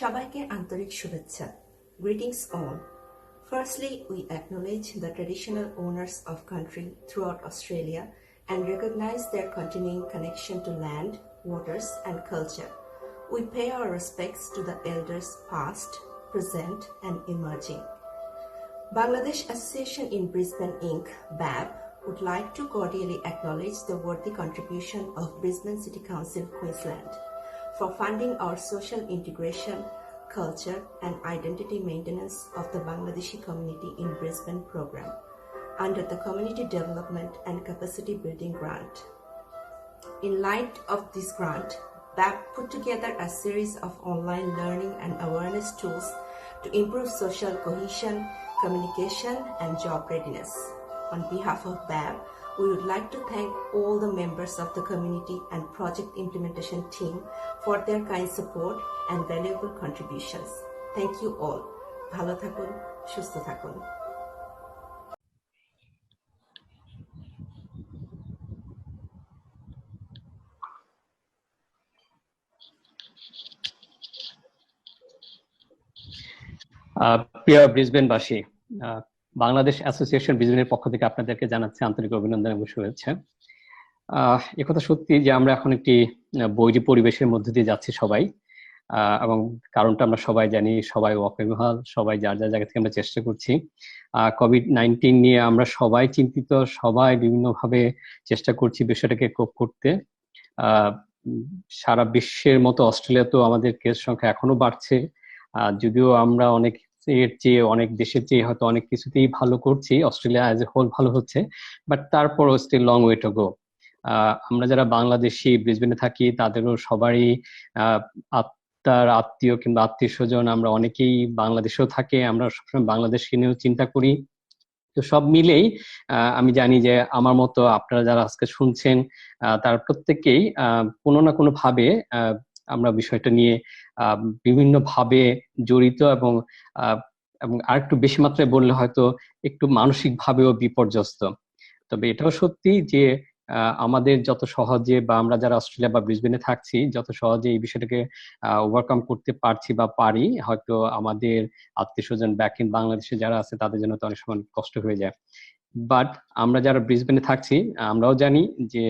সবাইকে আন্তরিক শুভেচ্ছা। Greetings all. Firstly, we acknowledge the traditional owners of country throughout Australia and recognize their continuing connection to land, waters, and culture. We pay our respects to the elders past, present, and emerging. Bangladesh Association in Brisbane Inc. (BAB) would like to cordially acknowledge the worthy contribution of Brisbane City Council, Queensland, for funding our social integration, culture, and identity maintenance of the Bangladeshi community in Brisbane program under the Community Development and Capacity Building Grant. In light of this grant, BAB put together a series of online learning and awareness tools to improve social cohesion, communication, and job readiness. On behalf of BAB, we would like to thank all the members of the community and project implementation team for their kind support and valuable contributions. Thank you all. ভালো থাকুন, সুস্থ থাকুন। প্রিয় ব্রিসবেনবাসী, Bangladesh association ব্রিসবেনের পক্ষ থেকে আপনাদেরকে জানাচ্ছি আন্তরিক অভিনন্দন এবং শুভেচ্ছা। একথা সত্যি যে আমরা এখন একটি বৈরী পরিবেশের মধ্যে দিয়ে যাচ্ছি সবাই, এবং কারণটা আমরা সবাই জানি, সবাই ওয়াকিবহাল, সবাই যার যার জায়গা থেকে আমরা চেষ্টা করছি। কোভিড-19 নিয়ে আমরা সবাই চিন্তিত, সবাই বিভিন্নভাবে চেষ্টা করছি বিষয়টাকে কোপ করতে। সারা বিশ্বের মতো অস্ট্রেলিয়াতেও আমাদের কেস সংখ্যা এখনো বাড়ছে, যদিও আমরা অনেক দেশের চেয়ে হয়তো অনেক কিছুতেই ভালো করছি, অস্ট্রেলিয়া অ্যাজ এ হোল ভালো হচ্ছে, বাট তারপরও still long way to go. আমরা যারা বাংলাদেশি ব্রিসবেনে থাকি তাদেরও সবারই আত্মীয় কিংবা আত্মীয় স্বজন আমরা অনেকেই বাংলাদেশেও থাকে, আমরা সবসময় বাংলাদেশকে নিয়েও চিন্তা করি। তো সব মিলেই আমি জানি যে আমার মতো আপনারা যারা আজকে শুনছেন তারা প্রত্যেকেই কোনো না কোনো ভাবে আমরা বিষয়টা নিয়ে বিভিন্ন ভাবে জড়িত, এবং আর একটু বেশি মাত্রায় বললে হয়তো একটু মানসিক ভাবেও বিপর্যস্ত। তবে এটাও সত্যি যে আমাদের যত সহজে বা আমরা যারা অস্ট্রেলিয়া বা ব্রিসবেনে থাকছি যত সহজে এই বিষয়টাকে ওভারকাম করতে পারছি বা পারি, হয়তো আমাদের আত্মীয় স্বজন ব্যাক ইন বাংলাদেশে যারা আছে তাদের জন্য তো অনেক সময় কষ্ট হয়ে যায়। বাট আমরা যারা ব্রিসবেনে থাকছি আমরাও জানি যে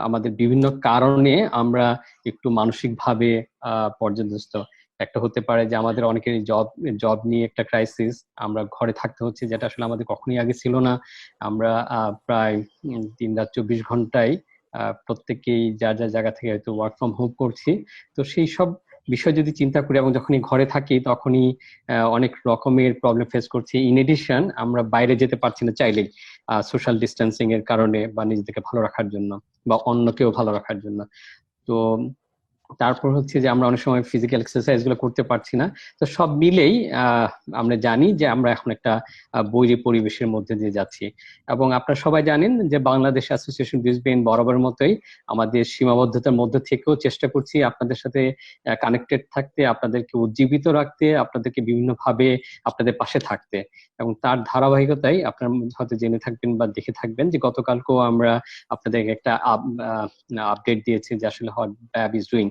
আমাদের বিভিন্ন কারণে আমরা একটু মানসিকভাবে পর্যদস্ত। একটা হতে পারে যে আমাদের অনেকেরই জব নিয়ে একটা ক্রাইসিস, আমরা ঘরে থাকতে হচ্ছে, যেটা আসলে আমাদের কখনোই আগে ছিল না। আমরা প্রায় দিন-রাত 24 ঘন্টায় প্রত্যেকেই যার যার জায়গা থেকে হয়তো ওয়ার্ক ফ্রম হোম করছি। তো সেই সব বিষয় যদি চিন্তা করি এবং যখনই ঘরে থাকি তখনই অনেক রকমের প্রবলেম ফেস করছি। ইন এডিশন আমরা বাইরে যেতে পারছি না চাইলেই, সোশ্যাল ডিস্টেন্সিং এর কারণে বা নিজেদেরকে ভালো রাখার জন্য বা অন্যকেও ভালো রাখার জন্য। তো তারপর হচ্ছে যে আমরা অনেক সময় ফিজিক্যাল এক্সারসাইজ গুলো করতে পারছি না। তো সব মিলেই আমরা জানি যে আমরা এখন একটা বৈরী পরিবেশের মধ্যে দিয়ে যাচ্ছি। এবং আপনারা সবাই জানেন যে বাংলাদেশ অ্যাসোসিয়েশন ব্রিসবেন বরাবর মতোই আমাদের সীমাবদ্ধতার মধ্যে থেকেও চেষ্টা করছি আপনাদের সাথে কানেক্টেড থাকতে, আপনাদেরকে উজ্জীবিত রাখতে, আপনাদেরকে বিভিন্নভাবে আপনাদের পাশে থাকতে। এবং তার ধারাবাহিকতায় আপনারা হয়তো জেনে থাকবেন বা দেখে থাকবেন যে গতকালকেও আমরা আপনাদেরকে একটা আপডেট দিয়েছি যে আসলে হোয়াট BAB ইজ ডুইং।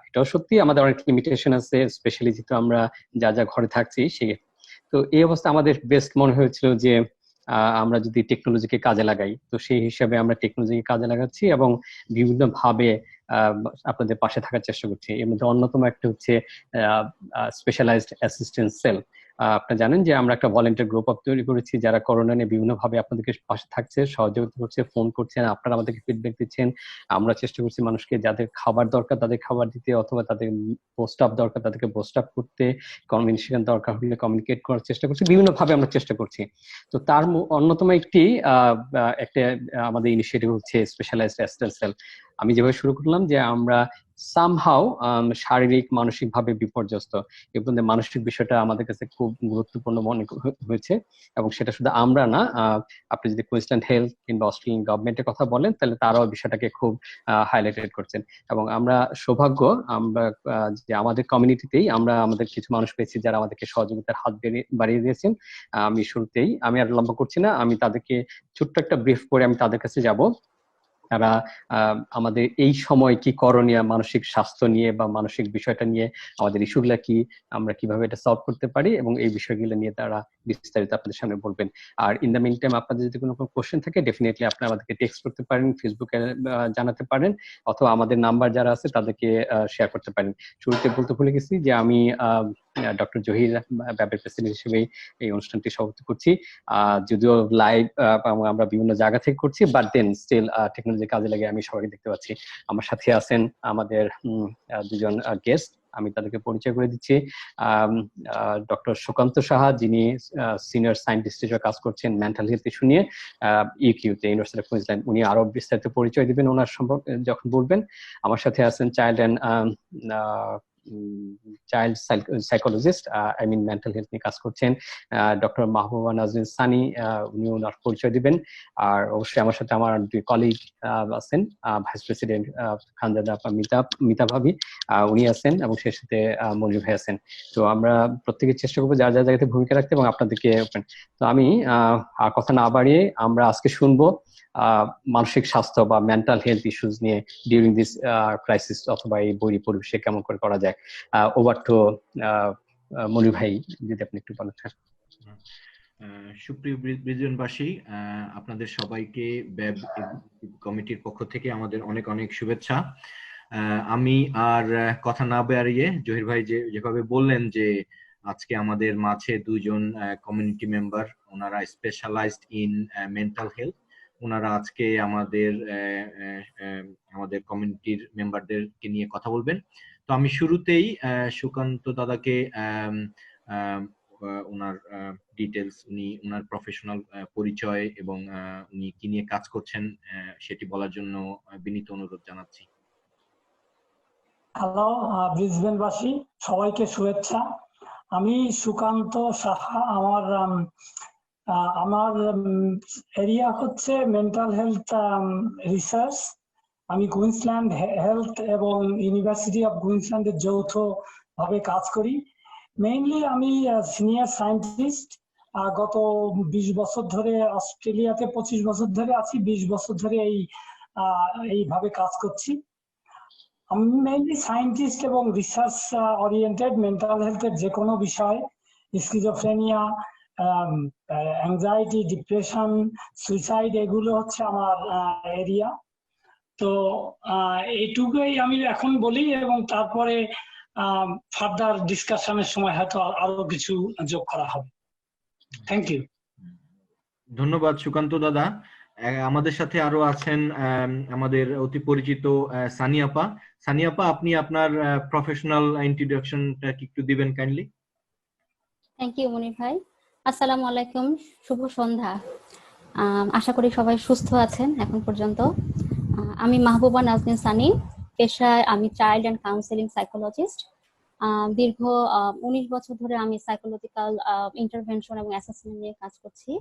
এটাও সত্যি আমাদের অনেক লিমিটেশন আছে, স্পেশালি যেহেতু আমরা যা যা ঘরে থাকছি সেই। তো এই অবস্থা আমাদের বেস্ট মনে হয়েছিল যে আমরা যদি টেকনোলজিকে কাজে লাগাই, তো সেই হিসাবে আমরা টেকনোলজিকে কাজে লাগাচ্ছি এবং বিভিন্ন ভাবে আপনাদের পাশে থাকার চেষ্টা করছি। এর মধ্যে অন্যতম একটা হচ্ছে স্পেশালাইজড অ্যাসিস্ট্যান্স সেল। আপনারা জানেন যে আমরা একটা ভলেন্টিয়ার গ্রুপ তৈরি করেছি যারা করোনা নিয়ে বিভিন্ন ভাবে আপনাদেরকে পাশে থাকছে, সহযোগিতা করছে, ফোন করছেন, আপনারা আমাদেরকে ফিডব্যাক দিচ্ছেন। আমরা চেষ্টা করছি মানুষকে যাদের খাবার দরকার তাদের খাবার দিতে, অথবা তাদের পোস্ট আপ দরকার তাদেরকে পোস্ট আপ করতে, কমিউনিকেশন দরকার হলে কমিউনিকেট করার চেষ্টা করছি, বিভিন্ন ভাবে আমরা চেষ্টা করছি। তো তার অন্যতম একটা আমাদের ইনিশিয়েটিভ হচ্ছে স্পেশালাইজড অ্যাসিস্ট্যান্স সেল। আমি যেভাবে শুরু করলাম যে আমরা সামহাও শারীরিক মানসিক ভাবে বিপর্যস্ত, এবং মানসিক বিষয়টা আমাদের কাছে খুব গুরুত্বপূর্ণ মনে হয়েছে। এবং সেটা শুধু আমরা না, আপনি যদি কুইন্সল্যান্ড হেলথ কিংবা অস্ট্রেলিয়ান গভর্নমেন্টের কথা বলেন তাহলে তারাও বিষয়টাকে খুব হাইলাইটেড করছেন। এবং আমরা সৌভাগ্য আমরা যে আমাদের কমিউনিটিতেই আমরা আমাদের কিছু মানুষ পেয়েছি যারা আমাদেরকে সহযোগিতার হাত বাড়িয়ে দিয়েছেন। আমি শুরুতেই আমি আর লম্বা করছি না, আমি তাদেরকে ছোট্ট একটা ব্রিফ করে আমি তাদের কাছে যাব। তারা আমাদের এই সময় কি করণীয় মানসিক স্বাস্থ্য নিয়ে বা মানসিক বিষয়টা নিয়ে, আমাদের ইস্যুগুলা কি, আমরা কিভাবে এটা সলভ করতে পারি, এবং এই বিষয়গুলো নিয়ে তারা বিস্তারিত আপনাদের সামনে বলবেন। আর ইন দ্য মিন টাইম আপনাদের যদি কোনো কোশ্চেন থাকে ডেফিনেটলি আপনি আমাদেরকে টেক্সট করতে পারেন, ফেসবুকে জানাতে পারেন, অথবা আমাদের নাম্বার যারা আছে তাদেরকে শেয়ার করতে পারেন। শুরুতে বলতে ভুলে গেছি যে আমি ডক্টর জহির ব্যাবের প্রেসিডেন্ট হিসেবে এই অনুষ্ঠানটি সভাপতি করছি। যদিও লাইভ আমরা বিভিন্ন জায়গা থেকে করছি, বাট দেন স্টিল টেকনোলজি কাজে লাগে আমি সবাইকে দেখতে পাচ্ছি। আমার সাথে আছেন আমাদের দুজন গেস্ট, আমি তাদেরকে পরিচয় করে দিচ্ছি। ডক্টর সুকান্ত সাহা, যিনি সিনিয়র সায়েন্টিস্ট হিসেবে কাজ করছেন মেন্টাল হেলথ ইস্যু নিয়ে ইউকিউতে, ইউনিভার্সিটি অফ কুইন্সল্যান্ড। উনি আরো বিস্তারিত পরিচয় দিবেন ওনার সম্পর্কে যখন বলবেন। আমার সাথে আছেন child psychologist, I mean mental health নিয়ে কাজ করছেন, ডক্টর মাহবুবা নাজরিন সানি, উনি ওনার পরিচয় দিবেন। আর অবশ্যই আমার সাথে আমার দুই কলিগ আছেন, ভাইস প্রেসিডেন্ট খানজাদা মিতা ভাবি, উনি আছেন, এবং সেই সাথে মঞ্জু ভাই আছেন। তো আমরা প্রত্যেকে চেষ্টা করবো যার যার জায়গাতে ভূমিকা রাখতে এবং আপনাদেরকে। তো আমি আর কথা না বাড়িয়ে আমরা আজকে শুনবো মানসিক স্বাস্থ্য বা মেন্টাল হেলথ ইস্যুস নিয়ে ডিউরিং দিস ক্রাইসিস, অথবা এই বৈরী পরিবেশে কেমন করে করা যায়। ওভার টু মনির ভাই, যদি আপনি একটু বলেন। সুপ্রিয় ব্রিজনবাসী, আপনাদের সবাইকে ব্যাব কমিটির পক্ষ থেকে আমাদের অনেক অনেক শুভেচ্ছা। আমি আর কথা না বাড়িয়ে, জহির ভাই যেভাবে বললেন যে আজকে আমাদের মাঝে দুজন কমিউনিটি মেম্বার, ওনারা স্পেশালাইজড ইন মেন্টাল হেলথ, ওনারা আজকে আমাদের কমিউনিটির মেম্বারদেরকে নিয়ে কথা বলবেন। তো আমি শুরুতেই সুকান্ত দাদাকে ওনার ডিটেলস, ওনার প্রফেশনাল পরিচয় এবং উনি কি নিয়ে কাজ করছেন সেটি বলার জন্য বিনীত অনুরোধ জানাচ্ছি। হ্যালো ব্রিসবেনবাসী, সবাইকে শুভেচ্ছা। আমি সুকান্ত সাহা। আমার এরিয়া হচ্ছে মেন্টাল হেলথ রিসার্চ। আমি কুইন্সল্যান্ড হেলথ এবং ইউনিভার্সিটি অফ কুইন্সল্যান্ডের যৌথ ভাবে কাজ করি। মেইনলি আমি সিনিয়র সায়েন্টিস্ট। গত 20 বছর ধরে অস্ট্রেলিয়াতে, 25 বছর ধরে আছি, 20 বছর ধরে এইভাবে কাজ করছি। আমি মেইনলি সায়েন্টিস্ট এবং রিসার্চ ওরিয়েন্টেড। মেন্টাল হেলথের যে কোনো বিষয়, স্কিজোফ্রেনিয়া, অ্যাংজাইটি, ডিপ্রেশন, সুইসাইড, এগুলো হচ্ছে আমার এরিয়া। তো এইটুকুই আমি এখন বলি, এবং তারপরে ফার্দার ডিসকাশনের সময় হয়তো আরো কিছু যোগ করা হবে। Thank you. ধন্যবাদ সুকান্ত দাদা। আমাদের সাথে আরো আছেন আমাদের অতি পরিচিত সানিয়াপা। সানিয়াপা, আপনি আপনার প্রফেশনাল ইন্ট্রোডাকশনটা একটু দিবেন কাইন্ডলি। থ্যাংক ইউ মনির ভাই। আসসালামু আলাইকুম, শুভ সন্ধ্যা। আশা করি সবাই সুস্থ আছেন এখন পর্যন্ত। আমি মাহবুবা নাজনীন সানি, পেশায় আমি চাইল্ড অ্যান্ড কাউন্সেলিং সাইকোলজিস্ট। দীর্ঘ 19 বছর ধরে আমি সাইকোলজিক্যাল ইন্টারভেনশন এবং অ্যাসেসমেন্ট নিয়ে কাজ করছি।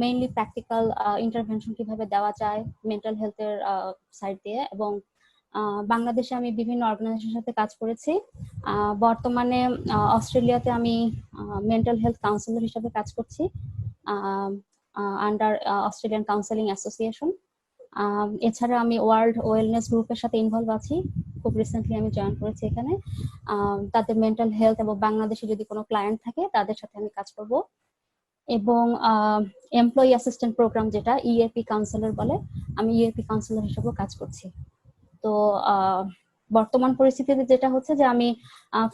মেইনলি প্র্যাকটিক্যাল ইন্টারভেনশন কিভাবে দেওয়া যায় মেন্টাল হেলথের সাইড দিয়ে, এবং বাংলাদেশে আমি বিভিন্ন অর্গানাইজেশনের সাথে কাজ করেছি। বর্তমানে অস্ট্রেলিয়াতে আমি মেন্টাল হেলথ কাউন্সিলর হিসেবে কাজ করছি আন্ডার অস্ট্রেলিয়ান কাউন্সেলিং অ্যাসোসিয়েশন। এছাড়া আমি ওয়ার্ল্ড ওয়েলনেস গ্রুপের সাথে ইনভলভ আছি, খুব রিসেন্টলি আমি জয়েন করেছি এখানে। তাদের মেন্টাল হেলথ এবং বাংলাদেশে যদি কোনো ক্লায়েন্ট থাকে তাদের সাথে আমি কাজ করব। এবং এমপ্লয়ি অ্যাসিস্ট্যান্ট প্রোগ্রাম, যেটা ইএপি কাউন্সিলর বলে, আমি ইএপি কাউন্সিলর হিসেবেও কাজ করছি। তো বর্তমান পরিস্থিতিতে যেটা হচ্ছে যে আমি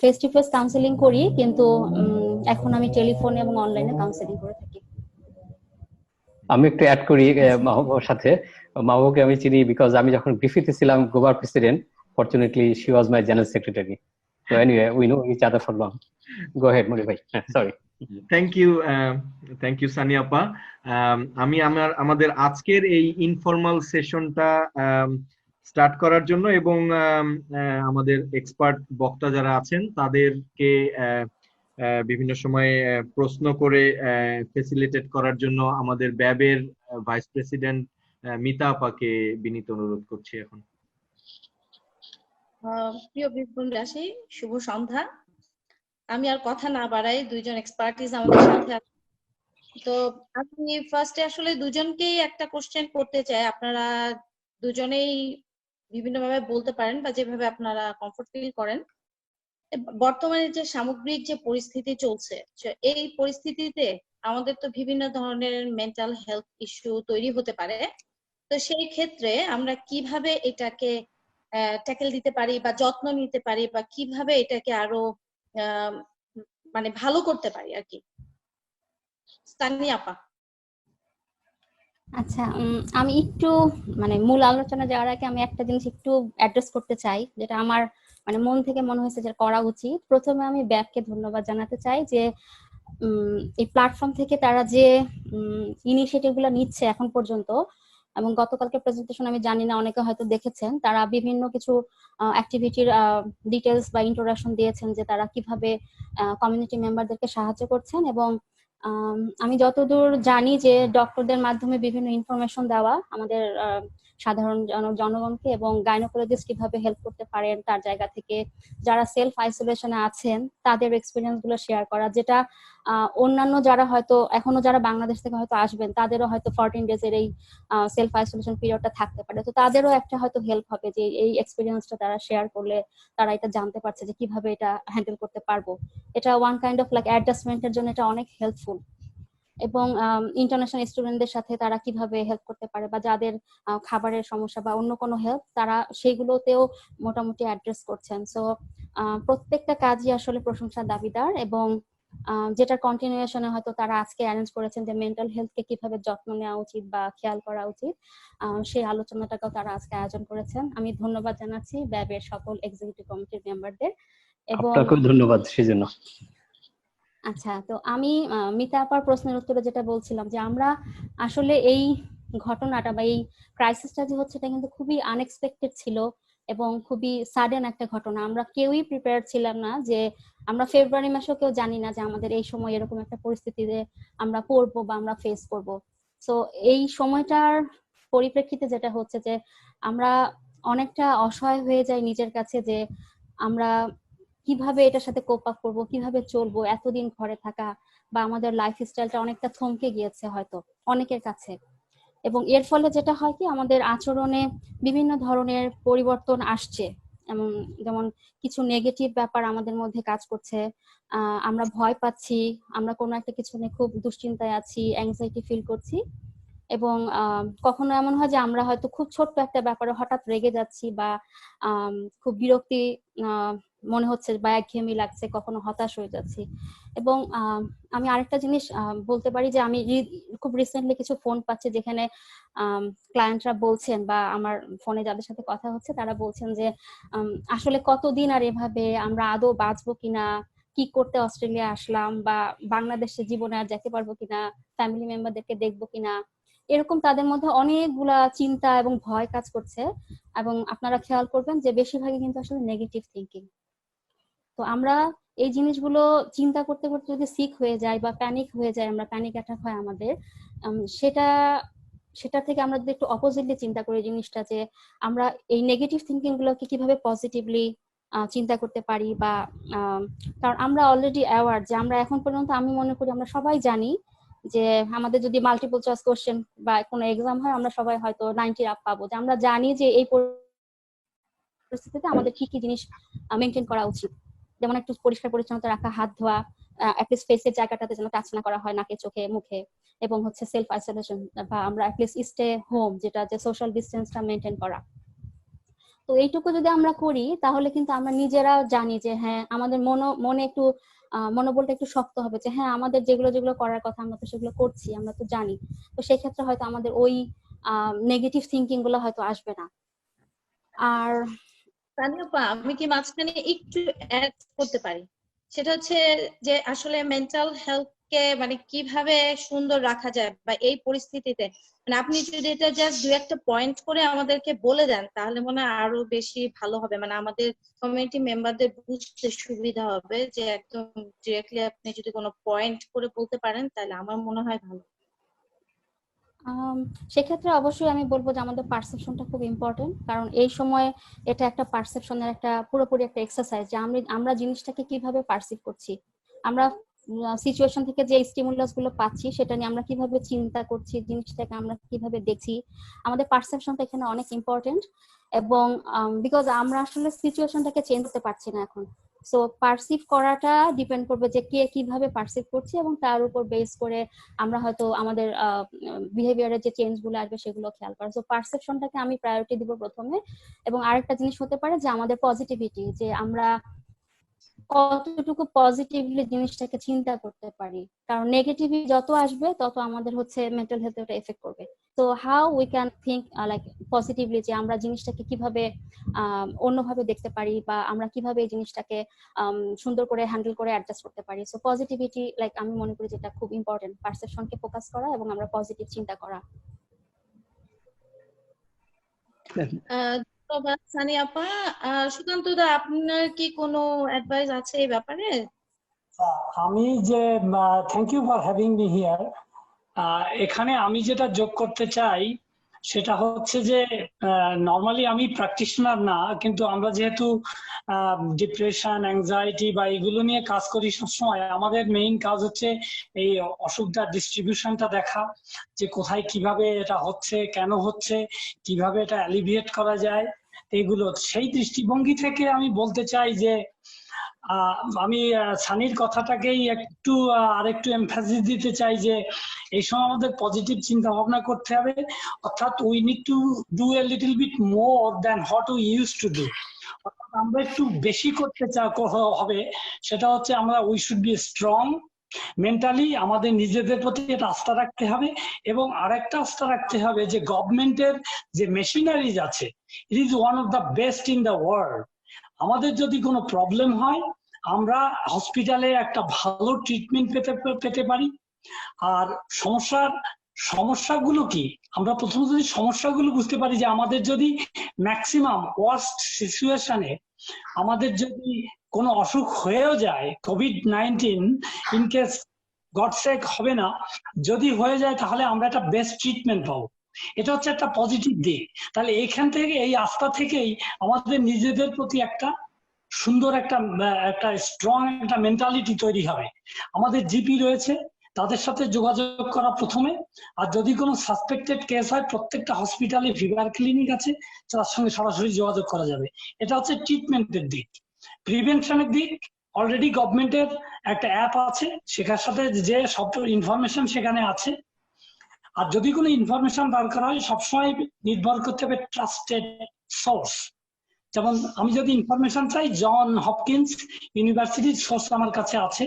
ফেস টু ফেস কাউন্সেলিং করি, কিন্তু এখন আমি টেলিফোন এবং অনলাইনে কাউন্সেলিং করে থাকি। আমি একটু অ্যাড করি মাহবুবের সাথে। মাহবুবকে আমি চিনি বিকজ আমি যখন গ্রিফিথে ছিলাম গোবার president, fortunately she was my general secretary. So anyway, we know each other for long. Go ahead, Moni bhai. Sorry. Thank you সানিয়াপা। আমি আমাদের আজকের এই ইনফর্মাল সেশনটা স্টার্ট করার জন্য এবং আমাদের এক্সপার্ট বক্তা যারা আছেন তাদেরকে বিভিন্ন সময়ে প্রশ্ন করে ফেসিলিটেট করার জন্য আমাদের ব্যাবের ভাইস প্রেসিডেন্ট মিতা আপাকে বিনীত অনুরোধ করছি এখন। প্রিয় ব্রিজবেনবাসী, শুভ সন্ধ্যা। আমি আর কথা না বাড়াই, দুইজন এক্সপার্টিস আমাদের সাথে। তো আমি ফার্স্টে আসলে দুজনকেই একটা কোশ্চেন করতে চাই। আপনারা দুজনেই বিভিন্নভাবে বলতে পারেন বা যেভাবে আপনারা কমফোর্ট ফিল করেন। বর্তমানে যে সামগ্রিক যে পরিস্থিতি চলছে, এই পরিস্থিতিতে আমাদের তো বিভিন্ন ধরনের মেন্টাল হেলথ ইস্যু তৈরি হতে পারে। তো সেই ক্ষেত্রে আমরা কিভাবে এটাকে ট্যাকেল দিতে পারি বা যত্ন নিতে পারি বা কিভাবে এটাকে আরো মানে ভালো করতে পারি আর কি। তানিয়া আপা। আচ্ছা, আমি একটু মানে মূল আলোচনা যাওয়ার আগে আমি একটা জিনিস একটু অ্যাড্রেস করতে চাই, যেটা আমার মানে মন থেকে মনে হয়েছে যে করা উচিত। প্রথমে আমি ব্যাগকে ধন্যবাদ জানাতে চাই যে এই প্ল্যাটফর্ম থেকে তারা যে ইনিশিয়েটিভ গুলো নিচ্ছে এখন পর্যন্ত, এবং গতকালকে প্রেজেন্টেশন আমি জানি না অনেকে হয়তো দেখেছেন, তারা বিভিন্ন কিছু অ্যাক্টিভিটির ডিটেলস বা ইন্ট্রোডাকশন দিয়েছেন যে তারা কিভাবে কমিউনিটি মেম্বারদেরকে সাহায্য করছেন। এবং আমি যতদূর জানি যে ডক্টরদের মাধ্যমে বিভিন্ন ইনফরমেশন দেওয়া আমাদের সাধারণ জনগণকে, এবং গাইনোকোলজিস্ট কিভাবে হেল্প করতে পারেন তার জায়গা থেকে, যারা সেলফ আইসোলেশনে আছেন তাদের এক্সপিরিয়েন্স গুলো শেয়ার করা, যেটা অন্যান্য যারা হয়তো এখনো যারা বাংলাদেশ থেকে হয়তো আসবেন তাদেরও হয়তো 14 ডেজের এই সেলফ আইসোলেশন পিরিয়ডটা থাকতে পারে। তো তাদেরও একটা হয়তো হেল্প হবে যে এই এক্সপিরিয়েন্সটা তারা শেয়ার করলে তারা এটা জানতে পারছে যে কিভাবে এটা হ্যান্ডেল করতে পারবো। এটা ওয়ান কাইন্ড অফ লাইক অ্যাডজাস্টমেন্টের জন্য এটা অনেক হেল্পফুল। এবং ইন্টারন্যাশনাল স্টুডেন্টদের সাথে তারা কিভাবে হেল্প করতে পারে, বা যাদের খাবারের সমস্যা বা অন্য কোনো হেল্প, তারা সেইগুলোতেও মোটামুটি অ্যাড্রেস করছেন। সো প্রত্যেকটা কাজই আসলে প্রশংসার দাবিদার। এবং যেটার কন্টিনিউশনে হয়তো তারা আজকে অ্যারেঞ্জ করেছেন যে মেন্টাল হেলথকে কিভাবে যত্ন নেওয়া উচিত বা খেয়াল করা উচিত, সেই আলোচনাটাকেও তারা আজকে আয়োজন করেছেন। আমি ধন্যবাদ জানাচ্ছি ব্যাবের সকল এক্সিকিউটিভ কমিটির মেম্বারদের। এবং আপনাকেও ধন্যবাদ সেজন্য। আচ্ছা, তো আমি মিতা আপার প্রশ্নের উত্তরে যেটা বলছিলাম যে আমরা আসলে এই ঘটনাটা বা এই ক্রাইসিসটা যে হচ্ছে এটা কিন্তু খুবই আনএক্সপেক্টেড ছিল এবং খুবই সাডেন একটা ঘটনা। আমরা কেউই প্রিপেয়ার ছিলাম না, যে আমরা ফেব্রুয়ারি মাসেও কেউ জানি না যে আমাদের এই সময় এরকম একটা পরিস্থিতিতে আমরা পড়বো বা আমরা ফেস করব। সো এই সময়টার পরিপ্রেক্ষিতে যেটা হচ্ছে যে আমরা অনেকটা অসহায় হয়ে যাই নিজের কাছে, যে আমরা কিভাবে এটার সাথে কোপ আপ করবো, কিভাবে চলবো, এতদিন ঘরে থাকা বা আমাদের লাইফ স্টাইলটা অনেকটা থমকে গিয়েছে হয়তো অনেকের কাছে। এবং এর ফলে যেটা হয় কি, আমাদের আচরণে বিভিন্ন ধরনের পরিবর্তন আসছে। যেমন কিছু নেগেটিভ ব্যাপার আমাদের মধ্যে কাজ করছে, আমরা ভয় পাচ্ছি, আমরা কোনো একটা কিছু নিয়ে খুব দুশ্চিন্তায় আছি, অ্যাংজাইটি ফিল করছি। এবং কখনো এমন হয় যে আমরা হয়তো খুব ছোট্ট একটা ব্যাপারে হঠাৎ রেগে যাচ্ছি, বা খুব বিরক্তি মনে হচ্ছে বা একঘেয়েমি লাগছে, কখনো হতাশ হয়ে যাচ্ছি। এবং আমি আরেকটা জিনিস বলতে পারি যে আমি খুব রিসেন্টলি কিছু ফোন পাচ্ছি যেখানে ক্লায়েন্টরা বলছেন, বা আমার ফোনে যাদের সাথে কথা হচ্ছে তারা বলছেন যে আসলে কতদিন আর এভাবে আমরা আদৌ বাঁচবো কিনা, কি করতে অস্ট্রেলিয়া আসলাম, বা বাংলাদেশের জীবনে আর যেতে পারবো কিনা, ফ্যামিলি মেম্বারদেরকে দেখবো কিনা, এরকম তাদের মধ্যে অনেকগুলা চিন্তা এবং ভয় কাজ করছে। এবং আপনারা খেয়াল করবেন যে বেশিরভাগই কিন্তু আসলে নেগেটিভ থিঙ্কিং। তো আমরা এই জিনিসগুলো চিন্তা করতে করতে যদি সিক হয়ে যায় বা প্যানিক হয়ে যায়, আমরা প্যানিক অ্যাটাক হয় আমাদের, সেটা থেকে আমরা যদি একটু অপোজিটলি চিন্তা করি জিনিসটা, যে আমরা এই নেগেটিভ থিঙ্কিং গুলোকে কিভাবে পজিটিভলি চিন্তা করতে পারি, বা কারণ আমরা অলরেডি অ্যাওয়ার যে আমরা এখন পর্যন্ত, আমি মনে করি আমরা সবাই জানি যে আমাদের যদি মাল্টিপল চয়েস কোশ্চেন বা কোনো এক্সাম হয় আমরা সবাই হয়তো 90 আপ পাবো, যে আমরা জানি যে এই পরিস্থিতিতে আমাদের কি কি জিনিস মেনটেন করা উচিত। যেমন একটু পরিষ্কার পরিচ্ছন্নতা রাখা, হাত ধোয়া, অ্যাটলিস্ট ফেসের জায়গাটাতে যেন টাচ না করা হয়, নাকে চোখে মুখে, এবং হচ্ছে সেলফ আইসোলেশন, বা আমরা অ্যাটলিস্ট স্টে হোম, যেটা যে সোশ্যাল ডিস্টেন্সটা মেনটেন করা। তো এইটুকু যদি আমরা করি তাহলে কিন্তু আমরা নিজেরা জানি যে হ্যাঁ আমাদের মনে একটু মনোবলটা একটু শক্ত হবে, যে হ্যাঁ আমাদের যেগুলো যেগুলো করার কথা আমরা তো সেগুলো করছি, আমরা তো জানি। তো সেই ক্ষেত্রে হয়তো আমাদের ওই নেগেটিভ থিঙ্কিং গুলো হয়তো আসবে না। আর তানিয়া আপা, আমি কি মাঝখানে একটু অ্যাড করতে পারি? সেটা হচ্ছে যে আসলে মেন্টাল হেলথ কে মানে কিভাবে সুন্দর রাখা যায় বা এই পরিস্থিতিতে, মানে আপনি যদি এটা জাস্ট দু একটা পয়েন্ট করে আমাদেরকে বলে দেন তাহলে মনে হয় আরো বেশি ভালো হবে, মানে আমাদের কমিউনিটি মেম্বারদের বুঝতে সুবিধা হবে। যে একদম ডিরেক্টলি আপনি যদি কোনো পয়েন্ট করে বলতে পারেন তাহলে আমার মনে হয় ভালো। সেক্ষেত্রে অবশ্যই আমি বলবো যে আমাদের পারসেপশনটা খুব ইম্পর্টেন্ট, কারণ এই সময় এটা একটা পারসেপশনের একটা পুরোপুরি একটা এক্সারসাইজ, যে আমরা জিনিসটাকে কিভাবে পারসিভ করছি। আমরা সিচুয়েশন থেকে যে স্টিমুলাস গুলো পাচ্ছি সেটা নিয়ে আমরা কিভাবে চিন্তা করছি, জিনিসটাকে আমরা কিভাবে দেখছি, আমাদের পারসেপশনটা এখানে অনেক ইম্পর্টেন্ট। এবং বিকজ আমরা আসলে সিচুয়েশনটাকে চেঞ্জ করতে পারছি না এখন, সো পারসিভ করাটা ডিপেন্ড করবে যে কে কিভাবে পারসিভ করছি, এবং তার উপর বেস করে আমরা হয়তো আমাদের বিহেভিয়ারের যে চেঞ্জ গুলো আসবে সেগুলো খেয়াল করা। সো পারসেপশনটাকে আমি প্রায়োরিটি দিব প্রথমে। এবং আরেকটা জিনিস হতে পারে যে আমাদের পজিটিভিটি, যে আমরা কতটুকু পজিটিভলি জিনিসটাকে চিন্তা করতে পারি, কারণ নেগেটিভিটি যত আসবে তত আমাদের হচ্ছে মেন্টাল হেলথে ওটা এফেক্ট করবে। তো how we can think like positively, যে আমরা জিনিসটাকে কিভাবে অন্যভাবে দেখতে পারি, বা আমরা কিভাবে এই জিনিসটাকে সুন্দর করে হ্যান্ডেল করে অ্যাডজাস্ট করতে পারি। সো পজিটিভিটি লাইক আমি মনে করি যেটা খুব ইম্পর্টেন্ট, পারসেপশনকে ফোকাস করা এবং আমরা পজিটিভ চিন্তা করা। ধন্যবাদ সানি আপা। সুকান্ত দা, আপনার কি কোনো অ্যাডভাইস আছে এই ব্যাপারে? আমি যে thank you for having me here. এখানে আমি যেটা যোগ করতে চাই সেটা হচ্ছে যে নর্মালি আমি প্র্যাকটিশনার না, কিন্তু আমরা যেহেতু ডিপ্রেশন, অ্যাংজাইটি বা এগুলো নিয়ে কাজ করি সবসময়, আমাদের মেইন কাজ হচ্ছে এই অসুখটার ডিস্ট্রিবিউশনটা দেখা, যে কোথায় কিভাবে এটা হচ্ছে, কেন হচ্ছে, কিভাবে এটা অ্যালিভিয়েট করা যায়, এগুলো। সেই দৃষ্টিভঙ্গি থেকে আমি বলতে চাই যে আমি সানির কথাটাকেই একটু আরেকটু এমফাসিস দিতে চাই যে এই সময় আমাদের পজিটিভ চিন্তা ভাবনা করতে হবে, অর্থাৎ we need to do a little bit more than what we use to do. অর্থাৎ আমরা একটু বেশি করতে হবে, সেটা হচ্ছে আমরা we should be strong mentally, আমাদের নিজেদের প্রতি একটা আস্থা রাখতে হবে। এবং আরেকটা আস্থা রাখতে হবে যে গভর্নমেন্টের যে মেশিনারিজ আছে, it is one of the best in the world. আমাদের যদি কোনো প্রবলেম হয় আমরা হসপিটালে একটা ভালো ট্রিটমেন্ট পেতে পারি। আর সমস্যাগুলো কি, আমরা প্রথমে যদি সমস্যাগুলো বুঝতে পারি, যে আমাদের যদি ম্যাক্সিমাম ওয়ার্স্ট সিচুয়েশনে আমাদের যদি কোনো অসুখ হয়েও যায়, COVID-19 in case God sake হবে না, যদি হয়ে যায় তাহলে আমরা একটা বেস্ট ট্রিটমেন্ট পাবো। এটা হচ্ছে একটা পজিটিভ দিক। তাহলে এইখান থেকে, এই আস্থা থেকেই আমাদের নিজেদের প্রতি একটা সুন্দর একটা স্ট্রং একটা মেন্টালিটি তৈরি হবে। আমাদের জিপি রয়েছে, তাদের সাথে যোগাযোগ করা প্রথমে। আর যদি কোনো সাসপেক্টেড কেস হয়, প্রত্যেকটা হসপিটালে ফিভার ক্লিনিক আছে, তার সঙ্গে সরাসরি যোগাযোগ করা যাবে। এটা হচ্ছে ট্রিটমেন্টের দিক। প্রিভেনশনের দিক, অলরেডি গভর্নমেন্টের একটা অ্যাপ আছে, সেখানের সাথে যে সব ইনফরমেশন সেখানে আছে। আর যদি কোনো ইনফরমেশন দরকার হয়, সবসময় নির্ভর করতে হবে ট্রাস্টেড সোর্স। যেমন আমি যদি ইনফরমেশন চাই, জন হপকিন্স ইউনিভার্সিটির সোর্স আমার কাছে আছে।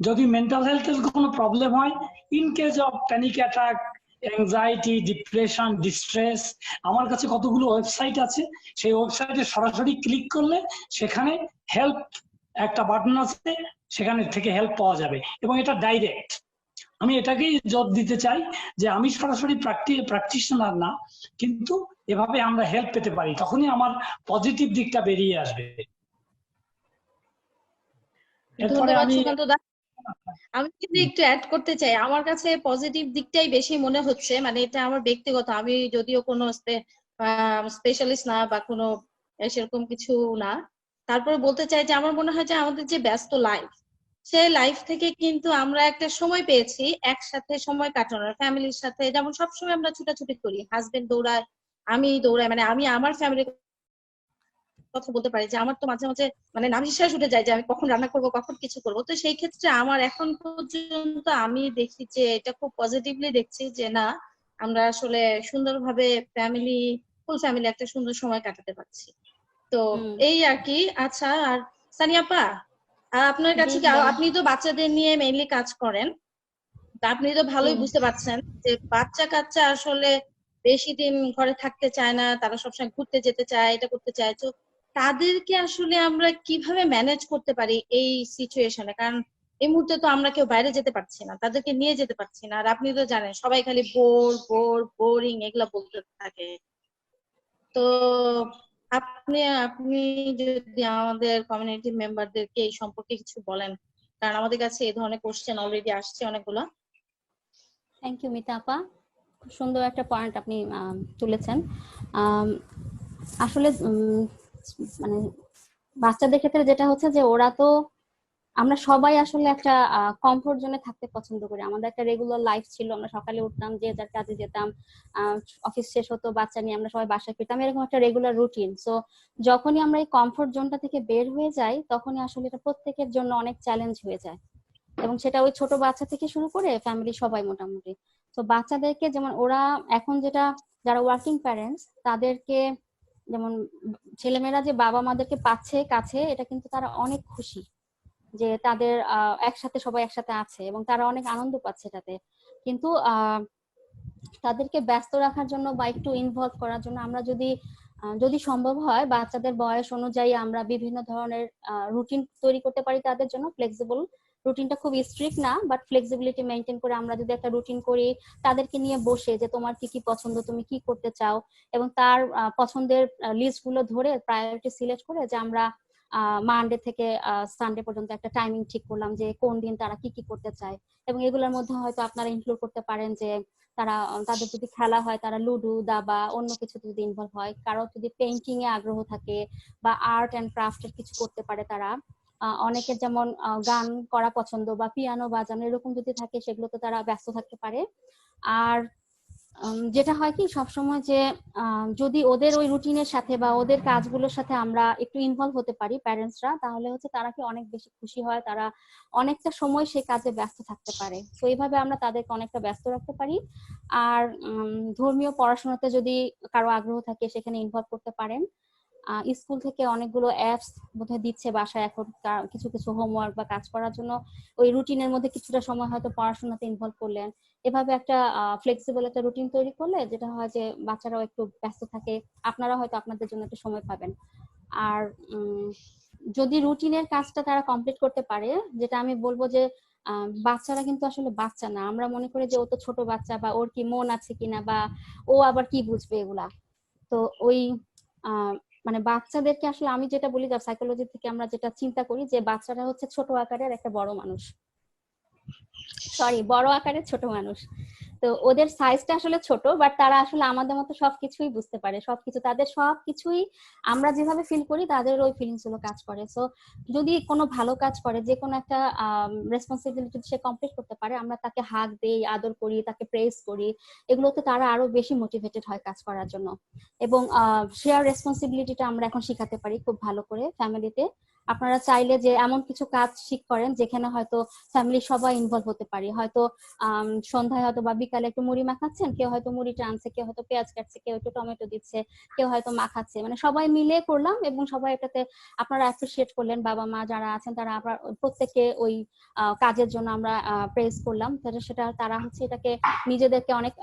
যদি মেন্টাল হেলথের কোনো প্রবলেম হয়, in case of panic attack, anxiety, depression, distress, আমার কাছে কতগুলো ওয়েবসাইট আছে, সেই ওয়েবসাইটে সরাসরি ক্লিক করলে সেখানে হেল্প একটা বাটন আছে, সেখানে থেকে হেল্প পাওয়া যাবে, এবং এটা ডাইরেক্ট। আমি এটাকেই জোর দিতে চাই যে আমি সরাসরি প্র্যাকটিশনার না, কিন্তু এভাবে আমরা হেল্প পেতে পারি, তখনই আমার পজিটিভ দিকটা বেরিয়ে আসবে। এরপরে ধন্যবাদ আমি সুকান্ত দা। আমি কিন্তু একটু অ্যাড করতে চাই, আমার কাছে পজিটিভ দিকটাই বেশি মনে হচ্ছে। মানে এটা আমার ব্যক্তিগত, আমি যদিও কোনো স্পেশালিস্ট না বা কোনো সেরকম কিছু না, তারপরে বলতে চাই যে আমার মনে হয় যে আমাদের যে ব্যস্ত লাইফ, সেই লাইফ থেকে কিন্তু আমরা একটা সময় পেয়েছি একসাথে সময় কাটানোর, ফ্যামিলির সাথে। যেমন সবসময় আমরা ছুটাছুটি করি, হাজবেন্ড দৌড়ায়, আমি দৌড়াই, মানে আমি আমার ফ্যামিলির কথা বলতে পারি যে আমার তো মাঝে মাঝে মানে নাম বিশ্বাস উঠে যায় যে আমি কখন রান্না করব, কখন কিছু করব। তো সেই ক্ষেত্রে আমার এখন পর্যন্ত আমি দেখি যে এটা খুব পজিটিভলি দেখছি যে না, আমরা আসলে সুন্দরভাবে ফুল ফ্যামিলি একটা সুন্দর সময় কাটাতে পারছি। তো এই আর কি। আচ্ছা, আর সানিয়াপা, আপনার কাছে কি, আপনি তো বাচ্চাদের নিয়ে মেইনলি কাজ করেন, তা আপনি তো ভালোই বুঝতে পারছেন যে বাচ্চা কাচ্চা আসলে বেশি দিন ঘরে থাকতে চায় না, তারা সবসময় ঘুরতে যেতে চায়, এটা করতে চায়। তো তাদেরকে আসলে আমরা কিভাবে ম্যানেজ করতে পারি এই সিচুয়েশনে? কারণ এই মুহূর্তে তো আমরা কেউ বাইরে যেতে পারছি না, তাদেরকে নিয়ে যেতে পারছি না। আর আপনি তো জানেন সবাই খালি বোরিং এগুলা বলতে থাকে। তো আপনি যদি আমাদের কমিউনিটি মেম্বারদেরকে এই সম্পর্কে কিছু বলেন, কারণ আমাদের কাছে এই ধরনের কোশ্চেন অলরেডি আসছে অনেকগুলো। থ্যাংক ইউ মিতা আপা, খুব সুন্দর একটা পয়েন্ট আপনি তুলেছেন। আসলে মানে বাচ্চাদের ক্ষেত্রে যেটা হচ্ছে যে ওরা তো আমরা সবাই আসলে একটা কমফোর্ট জোনে থাকতে পছন্দ করি। আমাদের একটা রেগুলার লাইফ ছিল, আমরা সকালে উঠতাম, যে যার কাজে যেতাম, অফিস শেষ হতো, বাচ্চা নিয়ে আমরা সবাই বাসায় ফিরতাম, এরকম একটা রেগুলার রুটিন। সো যখনই আমরা এই কমফোর্ট জোনটা থেকে বের হয়ে যাই, তখনই আসলে এটা প্রত্যেকের জন্য অনেক চ্যালেঞ্জ হয়ে যায়, এবং সেটা ওই ছোট বাচ্চা থেকে শুরু করে ফ্যামিলি সবাই মোটামুটি। তো বাচ্চাদেরকে যেমন ওরা এখন যেটা, যারা ওয়ার্কিং প্যারেন্টস তাদেরকে যেমন ছেলেমেয়েরা যে বাবা মাদেরকে পাচ্ছে কাছে, এটা কিন্তু তারা অনেক খুশি যে তাদের একসাথে সবাই একসাথে আছে, এবং তারা অনেক আনন্দ পাচ্ছে এটাতে। কিন্তু তাদেরকে ব্যস্ত রাখার জন্য বা একটু ইনভলভ করার জন্য আমরা যদি সম্ভব হয় বাচ্চাদের বয়স অনুযায়ী আমরা বিভিন্ন ধরনের রুটিন তৈরি করতে পারি তাদের জন্য, ফ্লেক্সিবল রুটিনটা খুব স্ট্রিক্ট না, বাট ফ্লেক্সিবিলিটি মেনটেন করে আমরা যদি একটা রুটিন করি, তাদেরকে নিয়ে বসে যে তোমার কি কি পছন্দ, তুমি কি করতে চাও, এবং তার পছন্দের লিস্ট গুলো ধরে প্রায়োরিটি সিলেক্ট করে যে আমরা মানডে থেকে সানডে পর্যন্ত একটা টাইমিং ঠিক করলাম যে কোন দিন তারা কি কি করতে চায়। এবং এগুলোর মধ্যে হয়তো আপনারা ইনক্লুড করতে পারেন যে তাদের যদি খেলা হয় তারা লুডো, দাবা, অন্য কিছু যদি ইনভলভ হয়, কারো যদি পেইন্টিং এ আগ্রহ থাকে বা আর্ট এন্ড ক্রাফটের কিছু করতে পারে তারা, অনেকের যেমন গান করা পছন্দ বা পিয়ানো বাজানো এরকম যদি থাকে, সেগুলোতে তারা ব্যস্ত থাকতে পারে। আর যেটা হয় কি সবসময় যে যদি ওদের ওই রুটিনের সাথে বা ওদের কাজগুলোর সাথে আমরা একটু ইনভলভ হতে পারি প্যারেন্টসরা, তাহলে হচ্ছে তারা কি অনেক বেশি খুশি হয়, তারা অনেকটা সময় সেই কাজে ব্যস্ত থাকতে পারে। তো এইভাবে আমরা তাদেরকে অনেকটা ব্যস্ত রাখতে পারি। আর ধর্মীয় পড়াশোনাতে যদি কারো আগ্রহ থাকে সেখানে ইনভলভ করতে পারেন। স্কুল থেকে অনেকগুলো অ্যাপস বোধহয় দিচ্ছে বাসায় এখন, কিছু কিছু হোমওয়ার্ক বা কাজ করার জন্য ওই রুটিনের মধ্যে কিছুটা সময় হয়তো পড়াশোনাতে ইনভলভ করলেন। এভাবে একটা ফ্লেক্সিবল একটা রুটিন তৈরি করলে যেটা হয় যে বাচ্চারাও একটু ব্যস্ত থাকে, আপনারা হয়তো আপনাদের জন্য একটু সময় পাবেন। আর যদি রুটিনের কাজটা তারা কমপ্লিট করতে পারে, যেটা আমি বলবো যে বাচ্চারা কিন্তু আসলে বাচ্চা না, আমরা মনে করি যে ও তো ছোট বাচ্চা বা ওর কি মন আছে কিনা বা ও আবার কি বুঝবে এগুলা। তো ওই মানে বাচ্চাদেরকে আসলে আমি যেটা বলি, যার সাইকোলজি থেকে আমরা যেটা চিন্তা করি যে বাচ্চারা হচ্ছে ছোট আকারের একটা বড় মানুষ, বড় আকারের ছোট মানুষ। তো ওদের সাইজটা আসলে ছোট, বাট তারা আসলে আমাদের মতো সবকিছুই বুঝতে পারে, সবকিছু তাদের সবকিছুই আমরা যেভাবে ফিল করি তাদের ওই ফিলিংস গুলো কাজ করে। সো যদি কোনো ভালো কাজ করে, যে কোনো একটা রেসপন্সিবিলিটি সে কমপ্লিট করতে পারে, আমরা তাকে হাগ দেই, আদর করি, তাকে প্রেজ করি, এগুলোতে তারা আরো বেশি মোটিভেটেড হয় কাজ করার জন্য। এবং শেয়ার রেসপন্সিবিলিটিটা আমরা এখন শিখাতে পারি খুব ভালো করে ফ্যামিলিতে। আপনারা চাইলে যে এমন কিছু কাজ শিখ করেন যেখানে হয়তো ফ্যামিলি সবাই ইনভলভ হতে পারে, হয়তো সন্ধ্যায় হয়তো বা বিকালে একটু মুড়ি মাখাচ্ছেন, কেউ হয়তো মুড়ি টানছে, কেউ হয়তো পেঁয়াজ কাটছে, কেউ একটু টমেটো দিচ্ছে, কেউ হয়তো মাখাচ্ছে, মানে সবাই মিলে করলাম এবং সবাই এটাতে আপনারা অ্যাপ্রিসিয়েট করলেন, বাবা মা যারা আছেন তারা আবার প্রত্যেককে ওই কাজের জন্য আমরা প্রেজ করলাম, সেটা তারা হচ্ছে এটাকে নিজেদেরকে অনেক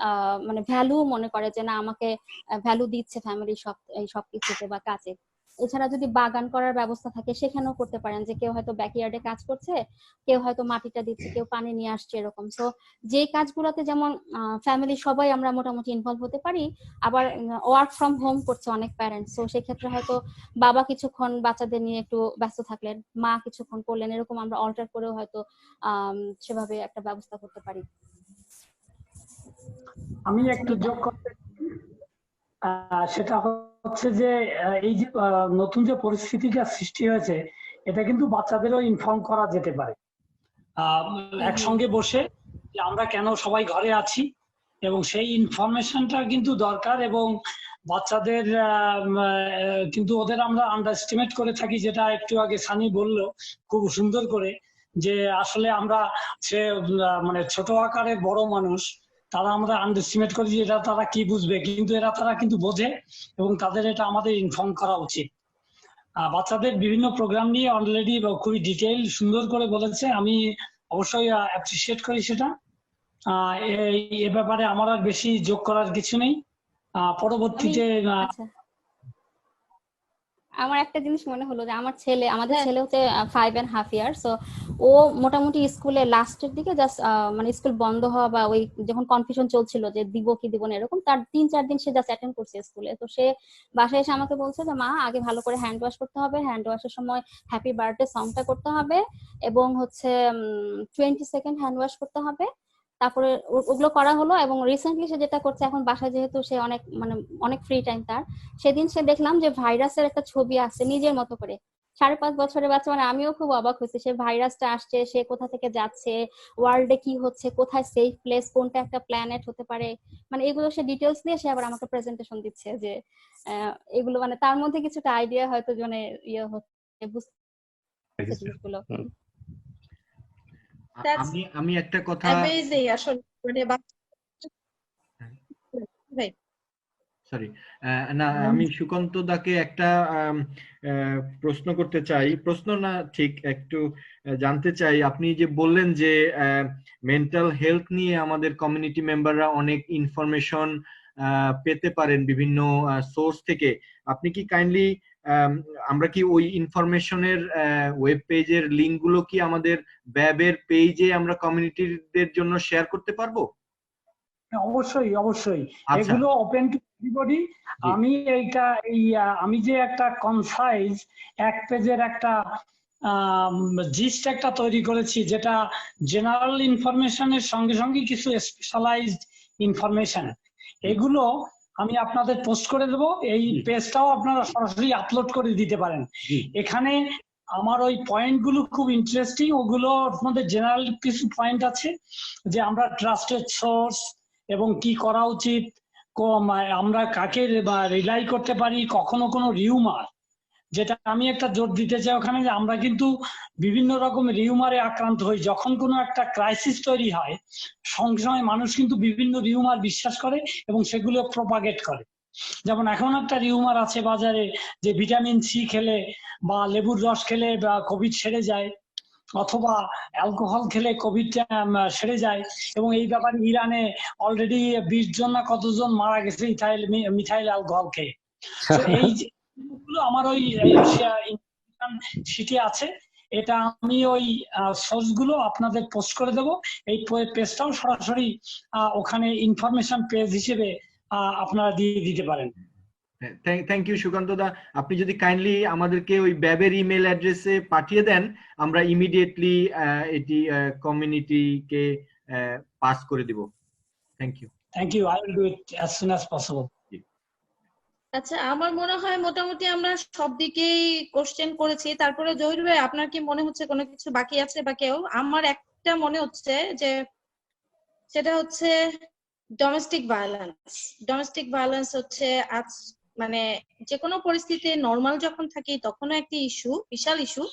মানে ভ্যালু মনে করে যে না আমাকে ভ্যালু দিচ্ছে ফ্যামিলি এই সব কিছুতে বা কাজে। এছাড়া যদি বাগান করার ব্যবস্থা থাকে সেখানেও করতে পারেন, যে কেউ হয়তো ব্যাকইয়ার্ডে কাজ করছে, কেউ হয়তো মাটিটা দিচ্ছে, কেউ পানি নিয়ে আসছে, এরকম। তো যে কাজগুলোতে যেমন ফ্যামিলি সবাই আমরা মোটামুটি ইনভলভ হতে পারি। আবার ওয়ার্ক ফ্রম হোম করছে অনেক প্যারেন্টস, তো সেক্ষেত্রে হয়তো বাবা কিছুক্ষণ বাচ্চাদের নিয়ে একটু ব্যস্ত থাকলেন, মা কিছুক্ষণ করলেন, এরকম আমরা অল্টার করেও হয়তো সেভাবে একটা ব্যবস্থা করতে পারি। আমি একটু যোগ করতে, সেটা হচ্ছে যে এই যে নতুন যে পরিস্থিতিটা সৃষ্টি হয়েছে, এটা কিন্তু বাচ্চাদেরও ইনফর্ম করা যেতে পারে একসঙ্গে বসে, যে আমরা কেন সবাই ঘরে আছি, এবং সেই ইনফরমেশনটা কিন্তু দরকার। এবং বাচ্চাদের কিন্তু ওদের আমরা আন্ডারএস্টিমেট করে থাকি, যেটা একটু আগে সানি বললো খুব সুন্দর করে, যে আসলে আমরা সে মানে ছোট আকারের বড় মানুষ, তারা আমরা আন্ডারএস্টিমেট করি যে এটা তারা কি বুঝবে, কিন্তু তারা কিন্তু বোঝে, এবং তাদের এটা আমাদের ইনফর্ম করা উচিত। বাচ্চাদের বিভিন্ন প্রোগ্রাম নিয়ে অলরেডি খুবই ডিটেইল সুন্দর করে বলেছে, আমি অবশ্যই অ্যাপ্রিসিয়েট করি সেটা। এ ব্যাপারে আমার আর বেশি যোগ করার কিছু নেই। পরবর্তীতে আমার একটা জিনিস মনে হলো যে আমাদের ছেলে হচ্ছে 5.5 ইয়ার্স, তো ও মোটামুটি স্কুলে লাস্টের দিকে জাস্ট মানে স্কুল বন্ধ হওয়া বা ওই যখন কনফিউশন চলছিল যে দিব কি দিব না এরকম, তার 3-4 দিন সে জাস্ট অ্যাটেন্ড করছে স্কুলে। তো সে বাসায় এসে আমাকে বলছে যে মা আগে ভালো করে হ্যান্ড ওয়াশ করতে হবে, হ্যান্ড ওয়াশের সময় হ্যাপি বার্থডে সংটা করতে হবে, এবং হচ্ছে 20 সেকেন্ড হ্যান্ড ওয়াশ করতে হবে। তারপরে ওগুলো করা হলো। এবং রিসেন্টলি সে যেটা করছে, এখন বাসায় যেহেতু সে অনেক ফ্রি টাইম তার, সেদিন সে দেখলাম যে ভাইরাসের একটা ছবি আছে নিজের মতো করে, 5.5 বছরের বাচ্চা, মানে আমিও খুব অবাক হয়েছি। সে ভাইরাসটা আসছে, সে কোথা থেকে যাচ্ছে, ওয়ার্ল্ডে কি হচ্ছে, কোথায় সেফ প্লেস, কোনটা একটা প্ল্যানেট হতে পারে, মানে এগুলো সে ডিটেলস দিয়ে সে আবার আমাকে প্রেজেন্টেশন দিচ্ছে যে এগুলো, মানে তার মধ্যে কিছুটা আইডিয়া হয়তো মানে ইয়ে হচ্ছে, বুঝতে জিনিসগুলো। That's আমি একটা কথা amazing আসলে, মানে ভাই সরি না, আমি সুকান্ত দাকে একটা প্রশ্ন করতে চাই, প্রশ্ন না ঠিক একটু জানতে চাই। আপনি যে বললেন যে মেন্টাল হেলথ নিয়ে আমাদের কমিউনিটি মেম্বাররা অনেক ইনফরমেশন পেতে পারেন বিভিন্ন সোর্স থেকে, আপনি কি কাইন্ডলি আমরা কি ওই ইনফরমেশনের ওয়েব পেজের লিংক গুলো কি আমাদের ব্যাবের পেজে আমরা কমিউনিটিদের জন্য শেয়ার করতে পারবো? অবশ্যই অবশ্যই, আচ্ছা, এগুলো ওপেন টু এভরিবডি। জি আমি যে একটা কনসাইজ এক পেজের একটা জিস্ট একটা তৈরি করেছি, যেটা জেনারেল ইনফরমেশনের সঙ্গে সঙ্গে কিছু স্পেশালাইজড ইনফরমেশন, এগুলো আমি আপনাদের পোস্ট করে দেবো। এই জি। পেজটাও আপনারা সরাসরি আপলোড করে দিতে পারেন। জি এখানে আমার ওই পয়েন্ট গুলো খুব ইন্টারেস্টিং, ওগুলোর মধ্যে জেনারেল কিছু পয়েন্ট আছে যে আমরা ট্রাস্টেড সোর্স এবং কি করা উচিত, আমরা কাকে রিলাই করতে পারি, কখনো কোনো রিউমার, যেটা আমি একটা জোর দিতে চাই ওখানে, যে আমরা কিন্তু বিভিন্ন রকম রিউমারে আক্রান্ত হই। যখন কোনো একটা ক্রাইসিস তৈরি হয়, সঙ্গে সঙ্গে মানুষ কিন্তু বিভিন্ন রিউমার বিশ্বাস করে এবং সেগুলো প্রপাগেট করে। যেমন এখন একটা রিউমার আছে বাজারে যে ভিটামিন সি খেলে বা লেবুর রস খেলে বা কোভিড সেরে যায়, অথবা অ্যালকোহল খেলে কোভিড সেরে যায়। এবং এই ব্যাপারে ইরানে অলরেডি 20 জন না কতজন মারা গেছে মিথাইল অ্যালকোহল খেয়ে। তো এই জিনিসগুলো আমার ওই শিটে আছে, এটা আমি ওই সোর্স গুলো আপনাদের পোস্ট করে দেবো। এই পেজটাও সরাসরি ওখানে ইনফরমেশন পেজ হিসেবে আপনারা দিয়ে দিতে পারেন। থ্যাংক ইউ সুকান্ত দা, আপনি যদি কাইন্ডলি আমাদেরকে ওই ব্যাবের ইমেল অ্যাড্রেসে পাঠিয়ে দেন, আমরা ইমিডিয়েটলি এটি কমিউনিটিকে পাস করে দিব। Thank you. I will do it as soon as possible. আচ্ছা, আমার মনে হয় মোটামুটি আমরা সব দিকেই কোশ্চেন করেছি। তারপরে জহির ভাই, আপনার কি মনে হচ্ছে কোনো কিছু বাকি আছে বা কেউ? আমার একটা মনে হচ্ছে যে সেটা হচ্ছে ডোমেস্টিক ভায়োলেন্স। ডোমেস্টিক ভায়োলেন্স হচ্ছে আজ মানে যে কোনো পরিস্থিতি নর্মাল যখন থাকি তখনও একটি ইস্যু, বিশাল ইস্যু,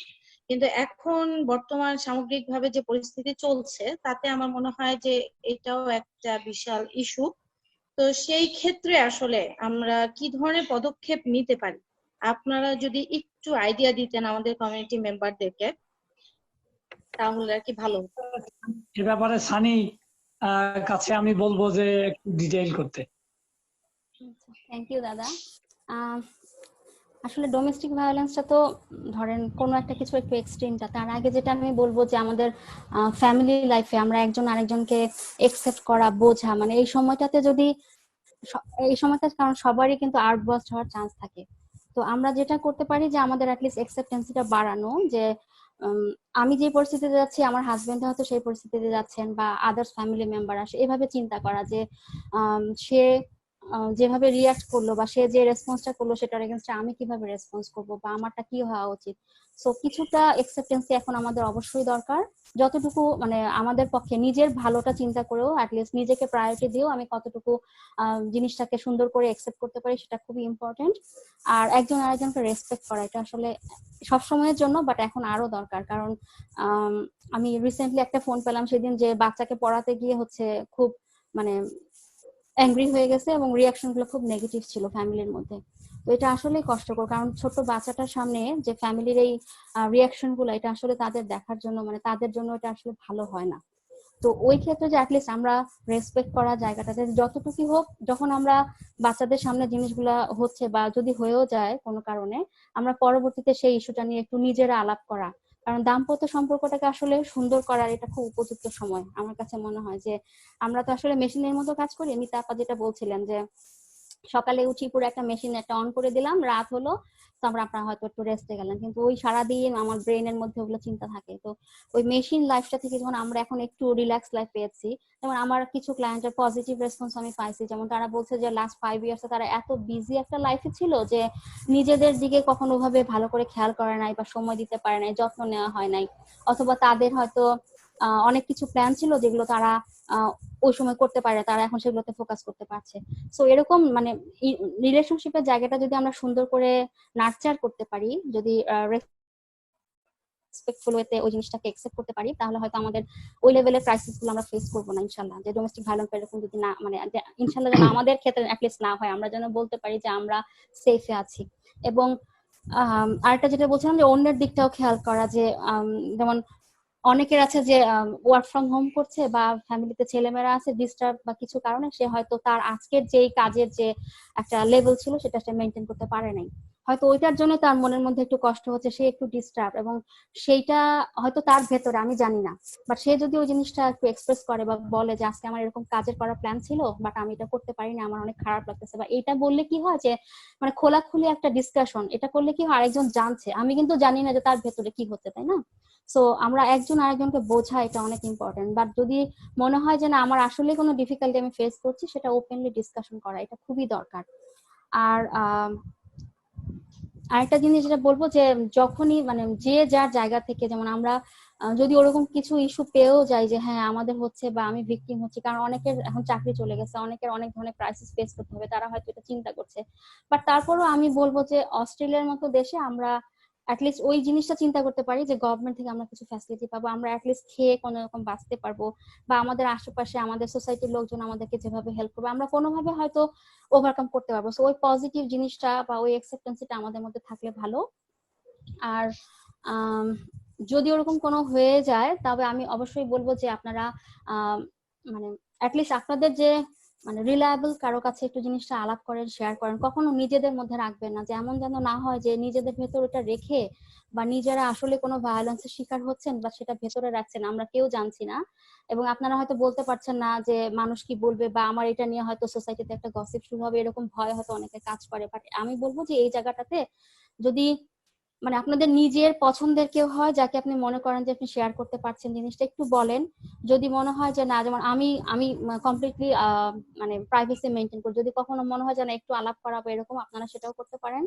কিন্তু এখন বর্তমান সামগ্রিকভাবে যে পরিস্থিতি চলছে তাতে আমার মনে হয় যে এটাও একটা বিশাল ইস্যু। তো সেই ক্ষেত্রে আসলে আমরা কি ধরনের পদক্ষেপ নিতে পারি, আপনারা যদি একটু আইডিয়া দিতেন আমাদের কমিউনিটি মেম্বারদেরকে তাহলে আর কি ভালো হতো। এ ব্যাপারে সানি কাছে আমি বলবো যে একটু ডিটেইল করতে। থ্যাংক ইউ দাদা। আসলে ডোমেস্টিক ভায়োলেন্সটা তো ধরেন কোনো একটা কিছু একটু এক্সট্রিমটা, তার আগে যেটা আমি বলবো যে আমাদের ফ্যামিলি লাইফে আমরা একজন আরেকজনকে একসেপ্ট করা, বোঝা, মানে এই সময়টাতে যদি এই সময়টা, কারণ সবারই কিন্তু আউটবাস্ট হওয়ার চান্স থাকে, তো আমরা যেটা করতে পারি যে আমাদের অ্যাটলিস্ট অ্যাকসেপ্টেন্সিটা বাড়ানো, যে আমি যে পরিস্থিতিতে যাচ্ছি আমার হাজবেন্ড হয়তো সেই পরিস্থিতিতে যাচ্ছেন, বা আদার্স ফ্যামিলি মেম্বার আসে, এভাবে চিন্তা করা যে সে যেভাবে রিয়াক্ট করলো বা সে যে রেসপন্সটা করলো সেটার এগেইনস্টে আমি কিভাবে রেসপন্স করব বা আমারটা কি হওয়া উচিত। সো কিছুটা অ্যাকসেপ্টেন্সি এখন আমাদের অবশ্যই দরকার, যতটুকু মানে আমাদের পক্ষে নিজের ভালোটা চিন্তা করেও অ্যাটলিস্ট নিজেকে প্রায়োরিটি দিয়েও আমি কতটুকু জিনিসটাকে সুন্দর করে অ্যাকসেপ্ট করতে পারি সেটা খুবই ইম্পর্টেন্ট। আর একজন আরেকজনকে রেসপেক্ট করা, এটা আসলে সবসময়ের জন্য বাট এখন আরো দরকার। কারণ আমি রিসেন্টলি একটা ফোন পেলাম সেদিন যে বাচ্চাকে পড়াতে গিয়ে হচ্ছে খুব মানে অ্যাংরি হয়ে গেছে এবং রিয়াকশন গুলো খুব নেগেটিভ ছিল ফ্যামিলির মধ্যে। তো এটা আসলে কষ্টকর, কারণ ছোট বাচ্চাটার সামনে যে ফ্যামিলির এই রিয়াকশন গুলো, এটা আসলে তাদের দেখার জন্য মানে তাদের জন্য এটা আসলে ভালো হয় না। তো ওই ক্ষেত্রে যে অ্যাটলিস্ট আমরা রেসপেক্ট করা জায়গাটাতে যতটুকু হোক, যখন আমরা বাচ্চাদের সামনে জিনিসগুলা হচ্ছে বা যদি হয়েও যায় কোনো কারণে, আমরা পরবর্তীতে সেই ইস্যুটা নিয়ে একটু নিজেরা আলাপ করা। কারণ দাম্পত্য সম্পর্কটাকে আসলে সুন্দর করার এটা খুব উপযুক্ত সময় আমার কাছে মনে হয়। যে আমরা তো আসলে মেশিনের মতো কাজ করি, মিতা আপা যেটা বলছিলেন যে সকালে উঠি পুরো একটা মেশিন একটা অন করে দিলাম, রাত হলো, তারপর আপনারা হয়তো একটু রেস্টে গেলেন, কিন্তু ওই সারাদিন আমার ব্রেনের মধ্যে ওগুলো চিন্তা থাকে। তো ওই মেশিন লাইফটা থেকে যখন আমরা এখন একটু রিল্যাক্স লাইফ পেয়েছি, যেমন আমার কিছু ক্লায়েন্টের পজিটিভ রেসপন্স আমি পাইছি, যেমন তারা বলছে যে লাস্ট 5 ইয়ার্সে তারা এত বিজি একটা লাইফে ছিল যে নিজেদের দিকে কখনো ভাবে ভালো করে খেয়াল করে নাই বা সময় দিতে পারে নাই, যত্ন নেওয়া হয় নাই, অথবা তাদের হয়তো অনেক কিছু প্ল্যান ছিল যেগুলো তারা ওই সময় করতে পারে, তারা এখন সেগুলোতে ফোকাস করতে পারছে। সো এরকম মানে রিলেশনশিপের জায়গাটা যদি আমরা সুন্দর করে নার্চার করতে পারি, যদি রেসপেক্টফুল ওয়েতে ওই জিনিসটাকে একসেপ্ট করতে পারি, তাহলে হয়তো আমাদের ওই লেভেলের ক্রাইসিস গুলো আমরা ফেস করবো না ইনশাল্লাহ। যে ডোমেস্টিক ভায়োলেন্স এরকম যদি না মানে ইনশাল্লাহ যেন আমাদের ক্ষেত্রে অ্যাটলিস্ট না হয়, আমরা যেন বলতে পারি যে আমরা সেফে আছি। এবং আরেকটা যেটা বলছিলাম যে অন্যের দিকটাও খেয়াল করা, যে যেমন অনেকের আছে যে ওয়ার্ক ফ্রম হোম করছে বা ফ্যামিলিতে ছেলেমেয়েরা আছে, ডিস্টার্ব বা কিছু কারণে সে হয়তো তার আজকের যেই কাজের যে একটা লেভেল ছিল সেটা সে মেনটেন করতে পারে নাই, হয়তো ওইটার জন্য তার মনের মধ্যে একটু কষ্ট হচ্ছে, সে একটু ডিস্টার্ব, এবং সেইটা হয়তো তার ভেতরে আমি জানি না, বাট সে যদি ওই জিনিসটা একটু এক্সপ্রেস করে বা বলে যে আজকে আমার এরকম কাজের করার প্ল্যান ছিল বাট আমি এটা করতে পারিনি, আমার অনেক খারাপ লাগতেছে, বা এটা বললে কি হয় যে মানে খোলাখুলি একটা ডিসকাশন, এটা করলে কি হয় আরেকজন জানছে, আমি কিন্তু জানি না যে তার ভেতরে কি হচ্ছে, তাই না? সো আমরা একজন আরেকজনকে বোঝা, এটা অনেক ইম্পর্টেন্ট। বাট যদি মনে হয় যে না আমার আসলে কোনো ডিফিকাল্টি আমি ফেস করছি, সেটা ওপেনলি ডিসকাশন করা এটা খুবই দরকার। আর আরেকটা জিনিস যেটা বলবো যে যখনই মানে যে যার জায়গা থেকে, যেমন আমরা যদি ওরকম কিছু ইস্যু পেয়েও যাই যে হ্যাঁ আমাদের হচ্ছে বা আমি ভিকটিম হচ্ছি, কারণ অনেকের এখন চাকরি চলে গেছে, অনেকের অনেক ধরনের ক্রাইসিস ফেস করতে হবে, তারা হয়তো এটা চিন্তা করছে, বাট তারপরও আমি বলবো যে অস্ট্রেলিয়ার মতো দেশে আমরা অ্যাটলিস্ট ওই জিনিসটা চিন্তা করতে পারি যে গভর্নমেন্ট থেকে আমরা কিছু ফ্যাসিলিটি পাবো, আমরা অ্যাটলিস্ট খেয়ে কোনো রকম বাঁচতে পারবো, বা আমাদের আশেপাশে আমাদের সোসাইটির লোকজন আমাদেরকে যেভাবে হেল্প করবে আমরা কোনোভাবে হয়তো ওভারকাম করতে পারবো। সো ওই পজিটিভ জিনিসটা বা ওই অ্যাকসেপ্টেন্সিটা আমাদের মধ্যে থাকলে ভালো। আর যদি ওরকম কোনো হয়ে যায় তবে আমি অবশ্যই বলবো যে আপনারা মানে অ্যাটলিস্ট আপনাদের যে মানে রিলায়েবল কারো কাছে একটু জিনিসটা আলাপ করেন, শেয়ার করেন, কখনো নিজেদের মধ্যে রাখবেন না, যে এমন যেন না হয় যে নিজেদের ভেতর ওটা রেখে বা নিজেরা আসলে কোনো ভায়োলেন্সের শিকার হচ্ছেন বা সেটা ভেতরে রাখছেন, আমরা কেউ জানছি না, এবং আপনারা হয়তো বলতে পারছেন না যে মানুষ কি বলবে বা আমার এটা নিয়ে হয়তো সোসাইটিতে একটা গসিপ শুরু হবে, এরকম ভয় হয়তো অনেকে কাজ করে। বাট আমি বলবো যে এই জায়গাটাতে যদি মানে আপনাদের নিজের পছন্দের কেউ হয় যাকে আপনি মনে করেন যে আপনি শেয়ার করতে পারছেন, জিনিসটা একটু বলেন। যদি মনে হয় যে না, যেমন আমি আমি কমপ্লিটলি মানে প্রাইভেসি মেনটেন করি, যদি কখনো মনে হয় যে না একটু আলাপ করা বা এরকম, আপনারা সেটাও করতে পারেন।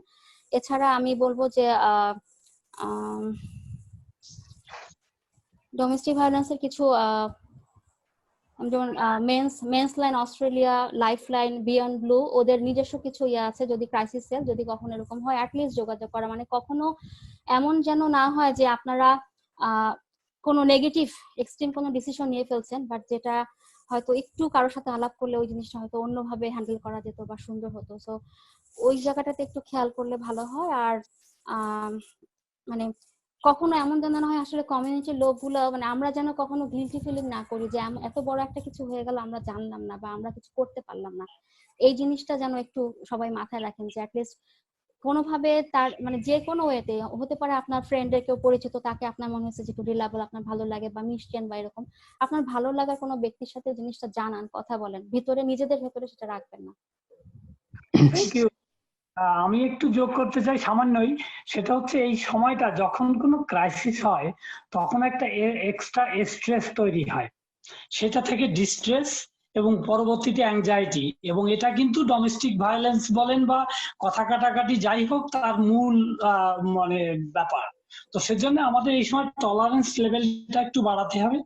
এছাড়া আমি বলবো যে ডোমেস্টিক ভায়োলেন্সের কিছু যেমন Mens Line Australia, Lifeline, Beyond Blue, ওদের নিজস্ব কিছু ইয়ে আছে, যদি ক্রাইসিস সেল, যদি কখনো এরকম হয় অ্যাটলিস্ট যোগাযোগ করা, মানে কখনো এমন যেন না হয় যে আপনারা কোনো নেগেটিভ এক্সট্রিম কোনো ডিসিশন নিয়ে ফেলছেন, বাট যেটা হয়তো একটু কারোর সাথে আলাপ করলে ওই জিনিসটা হয়তো অন্যভাবে হ্যান্ডেল করা যেত বা সুন্দর হতো। সো ওই জায়গাটাতে একটু খেয়াল করলে ভালো হয়। আর মানে কখনো এমন যেন না হয় আসলে কমিউনিটির লোকগুলো, মানে আমরা যেন কখনো গিলটি ফিলিং না করি যে এত বড় একটা কিছু হয়ে গেল আমরা জানলাম না বা আমরা কিছু করতে পারলাম না, এই জিনিসটা যেন একটু সবাই মাথায় রাখেন, যে অ্যাটলিস্ট কোনোভাবে তার মানে যে কোনো ওয়েতে হতে পারে, আপনার ফ্রেন্ডের কেউ পরিচিত, তাকে আপনার মনে হচ্ছে যে একটু রিলায়েবল, আপনার ভালো লাগে বা মিশছেন বা এরকম, আপনার ভালো লাগার কোনো ব্যক্তির সাথে জিনিসটা জানান, কথা বলেন, ভিতরে নিজেদের ভেতরে সেটা রাখবেন না। Thank you. আমি একটু যোগ করতে চাই সামান্যই, সেটা হচ্ছে এই সময়টা যখন কোনো ক্রাইসিস হয় তখন একটা এক্সট্রা স্ট্রেস তৈরি হয়, সেটা থেকে ডিস্ট্রেস এবং পরবর্তীতে অ্যাংজাইটি, এবং এটা কিন্তু ডোমেস্টিক ভায়োলেন্স বলেন বা কথা কাটাকাটি যাই হোক তার মূল মানে ব্যাপার। তো সেজন্য আমাদের এই সময় টলারেন্স লেভেলটা একটু বাড়াতে হবে,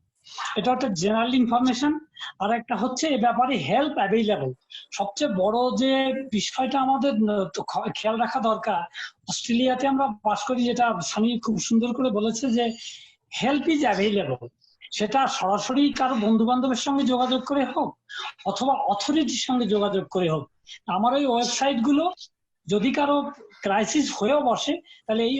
এটা একটা জেনারেল ইনফরমেশন। আর একটা হচ্ছে এ ব্যাপারে হেল্প অ্যাভেইলেবল, সবচেয়ে বড় যে বিষয়টা আমাদের খেয়াল রাখা দরকার, অস্ট্রেলিয়াতে আমরা বাস করি, যেটা সানি খুব সুন্দর করে বলেছে যে হেল্প ইজ অ্যাভেইলেবল, সেটা সরাসরি কারো বন্ধু বান্ধবের সঙ্গে যোগাযোগ করে হোক অথবা অথরিটির সঙ্গে যোগাযোগ করে হোক। আমার ওই ওয়েবসাইট গুলো যদি কারো ক্রাইসিস হয়েও বসে তাহলে এই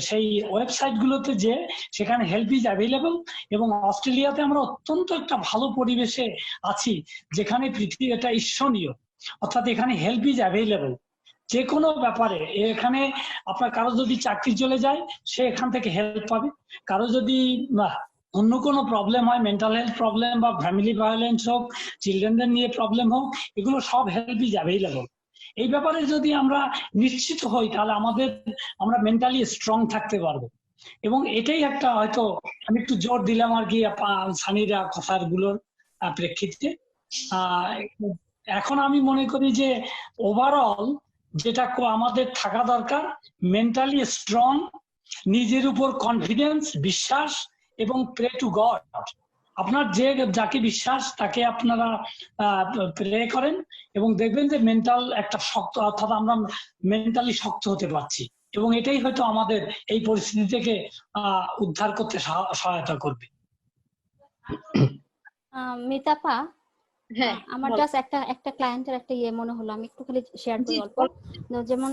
সেই ওয়েবসাইট গুলোতে যে সেখানে হেল্প ইজ অ্যাভেইলেবল। এবং অস্ট্রেলিয়াতে আমরা অত্যন্ত একটা ভালো পরিবেশে আছি যেখানে পৃথিবী এটা ঈশ্বরীয়, অর্থাৎ এখানে হেল্প ইজ অ্যাভেইলেবল যে কোনো ব্যাপারে। এখানে আপনার কারো যদি চাকরি চলে যায় সে এখান থেকে হেল্প পাবে, কারো যদি অন্য কোনো প্রবলেম হয়, মেন্টাল হেলথ প্রবলেম বা ফ্যামিলি ভায়োলেন্স হোক, চিলড্রেনদের নিয়ে প্রবলেম হোক, এগুলো সব হেল্প ইজ অ্যাভেলেবল। এই ব্যাপারে যদি আমরা নিশ্চিত হই তাহলে আমরা মেন্টালি স্ট্রং থাকতে পারবো। এবং এটাই একটা হয়তো আমি একটু জোর দিলাম আর কি সানিরা কথার গুলোর প্রেক্ষিতে। এখন আমি মনে করি যে ওভারঅল যেটা আমাদের থাকা দরকার, মেন্টালি স্ট্রং, নিজের উপর কনফিডেন্স, বিশ্বাস, এবং প্রে টু গড। আপনার যাকে বিশ্বাস তাকে আপনারা প্রে করেন এবং দেখবেন যে মেন্টাল একটা শক্ত, অর্থাৎ আমরা মেন্টালি শক্ত হতে পারছি, এবং এটাই হয়তো আমাদের এই পরিস্থিতি থেকে উদ্ধার করতে সহায়তা করবে। মিতাপা, হ্যাঁ, আমার জাস্ট একটা ক্লায়েন্টের একটা মনে হলো, আমি একটু খালি শেয়ার করি অল্প। যেমন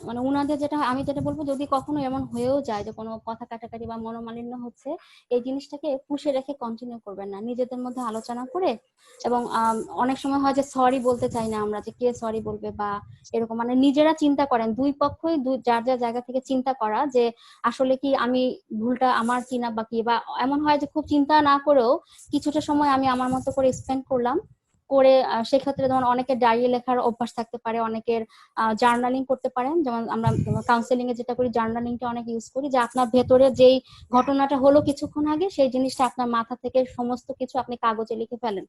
মানে উনাদের আমি যেটা বলবো, যদি কখনো এমন হয়েও যায় যে কোনো কথা কাটাকাটি বা মনোমালিন্য হচ্ছে, এই জিনিসটাকে পুষে রেখে কন্টিনিউ করবেন না, নিজেদের মধ্যে আলোচনা করে। এবং অনেক সময় হয় যে সরি বলতে চাই না আমরা, যে কে সরি বলবে বা এরকম, মানে নিজেরা চিন্তা করেন, দুই পক্ষই যার যার জায়গা থেকে চিন্তা করা যে আসলে কি আমি ভুলটা আমার কিনা বা কি, বা এমন হয় যে খুব চিন্তা না করেও কিছুটা সময় আমি আমার মতো করে স্পেন্ড করলাম, করে সেক্ষেত্রে যেমন অনেকের ডায়েরি লেখার অভ্যাস থাকতে পারে, অনেকের জার্নালিং করতে পারেন। যেমন আমরা কাউন্সেলিং এ যেটা করি, জার্নালিংটা অনেক ইউজ করি, যে আপনার ভেতরে যেই ঘটনাটা হলো কিছুক্ষণ আগে, সেই জিনিসটা আপনার মাথা থেকে সমস্ত কিছু আপনি কাগজে লিখে ফেলেন।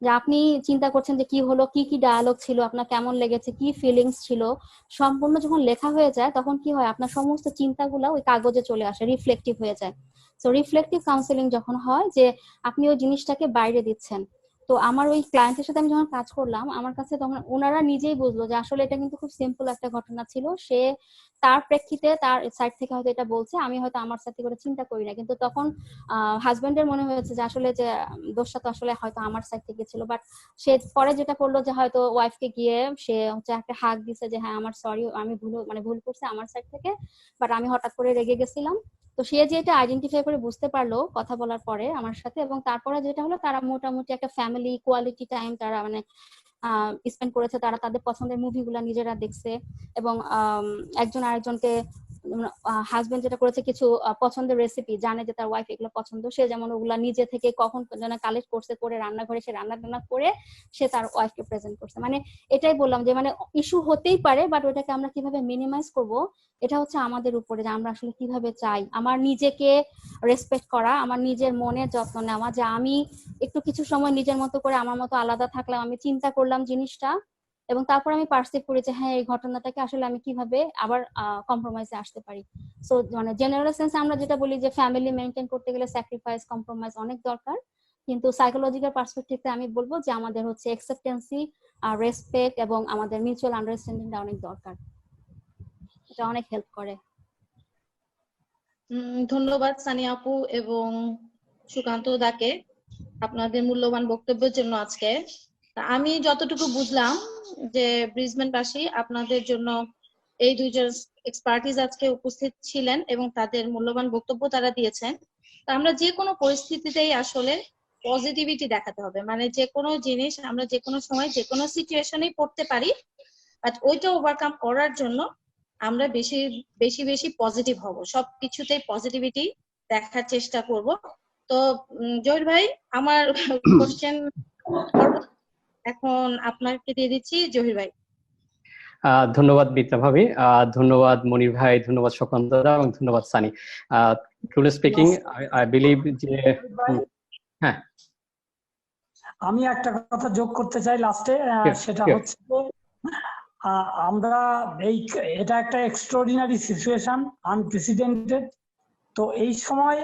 যে আপনি চিন্তা করছেন যে কি হলো, কি কি ডায়ালগ ছিল, আপনার কেমন লেগেছে, কি ফিলিংস ছিল, সম্পূর্ণ যখন লেখা হয়ে যায় তখন কি হয়, আপনার সমস্ত চিন্তাগুলো ওই কাগজে চলে আসে, রিফ্লেক্টিভ হয়ে যায়। সো রিফ্লেক্টিভ কাউন্সেলিং যখন হয়, যে আপনি ওই জিনিসটাকে বাইরে দিচ্ছেন। তো আমার ওই ক্লায়েন্টের সাথে আমি যখন কাজ করলাম, আমার কাছে তখন ওনারা নিজেই বুঝলো যে আসলে এটা কিন্তু খুব সিম্পল একটা ঘটনা ছিল, সে তার প্রেক্ষিতে তার সাইড থেকে হয়তো এটা বলছে, আমি হয়তো আমার সাথে করে চিন্তা করি না, কিন্তু তখন হাজবেন্ডের মনে হয়েছে যে আসলে যে দোষটা তো আসলে হয়তো আমার সাইড থেকে ছিল। বাট সে পরে যেটা করলো, যে হয়তো ওয়াইফকে গিয়ে সে হচ্ছে একটা হাগ দিছে, যে হ্যাঁ আমার সরি, আমি ভুল করছি আমার সাইড থেকে, বাট আমি হঠাৎ করে রেগে গেছিলাম। তো সে যে এটা আইডেন্টিফাই করে বুঝতে পারলো কথা বলার পরে আমার সাথে, এবং তারপরে যেটা হলো, তারা মোটামুটি একটা ফ্যামিলি কোয়ালিটি টাইম তারা মানে স্পেন্ড করেছে, তারা তাদের পছন্দের মুভিগুলা নিজেরা দেখছে, এবং একজন আরেকজনকে, হাজবেন্ড যেটা করেছে, কিছু পছন্দের রেসিপি জানে যে তার ওয়াইফ এগুলো পছন্দ, সে যেমন ওগুলা নিজে থেকে কখন যেন কালেক্ট করছে, করে রান্নাঘরে সে রান্না করে সে তার ওয়াইফকে প্রেজেন্ট করছে। মানে এটাই বললাম যে মানে ইস্যু হতেই পারে, বাট ওটাকে আমরা কিভাবে মিনিমাইজ করব, এটা হচ্ছে আমাদের উপরে, যে আমরা আসলে কিভাবে চাই আমার নিজেকে রেসপেক্ট করা, আমার নিজের মনের যত্ন নেওয়া, যে আমি একটু কিছু সময় নিজের মতো করে আমার মতো আলাদা থাকলাম, আমি চিন্তা করলাম জিনিসটা, এবং তারপর আমি পারসিভ করি যে হ্যাঁ এই ঘটনাটাকে আসলে আমি কিভাবে আবার কম্প্রোমাইজে আসতে পারি। সো মানে জেনারেল সেন্সে আমরা যেটা বলি যে ফ্যামিলি মেনটেন করতে গেলে স্যাক্রিফাইস, কম্প্রোমাইজ অনেক দরকার, কিন্তু সাইকোলজিক্যাল পার্সপেক্টিভে আমি বলবো যে আমাদের হচ্ছে অ্যাকসেপ্টেন্সি, রেসপেক্ট এবং আমাদের মিউচুয়াল আন্ডারস্ট্যান্ডিংটা অনেক দরকার, এটা অনেক হেল্প করে। ধন্যবাদ সানিয়া আপু এবং সুকান্ত দাকে আপনাদের মূল্যবান বক্তব্যের জন্য। আজকে আমি যতটুকু বুঝলাম যে ব্রিসবেনবাসী আপনাদের জন্য এই দুইজন এক্সপার্টিস আজকে উপস্থিত ছিলেন এবং তাদের মূল্যবান বক্তব্য তারা দিয়েছেন। আমরা যে কোনো পরিস্থিতিতেই আসলে পজিটিভিটি দেখাতে হবে, মানে যে কোনো জিনিস আমরা যে কোনো সময় যে কোনো সিচুয়েশনেই পড়তে পারি, বাট ওইটা ওভারকাম করার জন্য আমরা বেশি বেশি বেশি পজিটিভ হব, সবকিছুতেই পজিটিভিটি দেখার চেষ্টা করব। তো জহির ভাই, আমার কোশ্চেন এখন আপনাকে দিয়ে দিচ্ছি। জহির ভাই। ধন্যবাদ মিত্রা ভাবি, ধন্যবাদ মনির ভাই, ধন্যবাদ সুকান্ত দা, এবং ধন্যবাদ Sunny. Truly speaking, I believe যে হ্যাঁ, আমি একটা কথা যোগ করতে চাই লাস্টে, সেটা হচ্ছে আমরা এটা একটা এক্সট্রাঅর্ডিনারি সিচুয়েশন, আনপ্রেসিডেন্টেড। তো এই সময়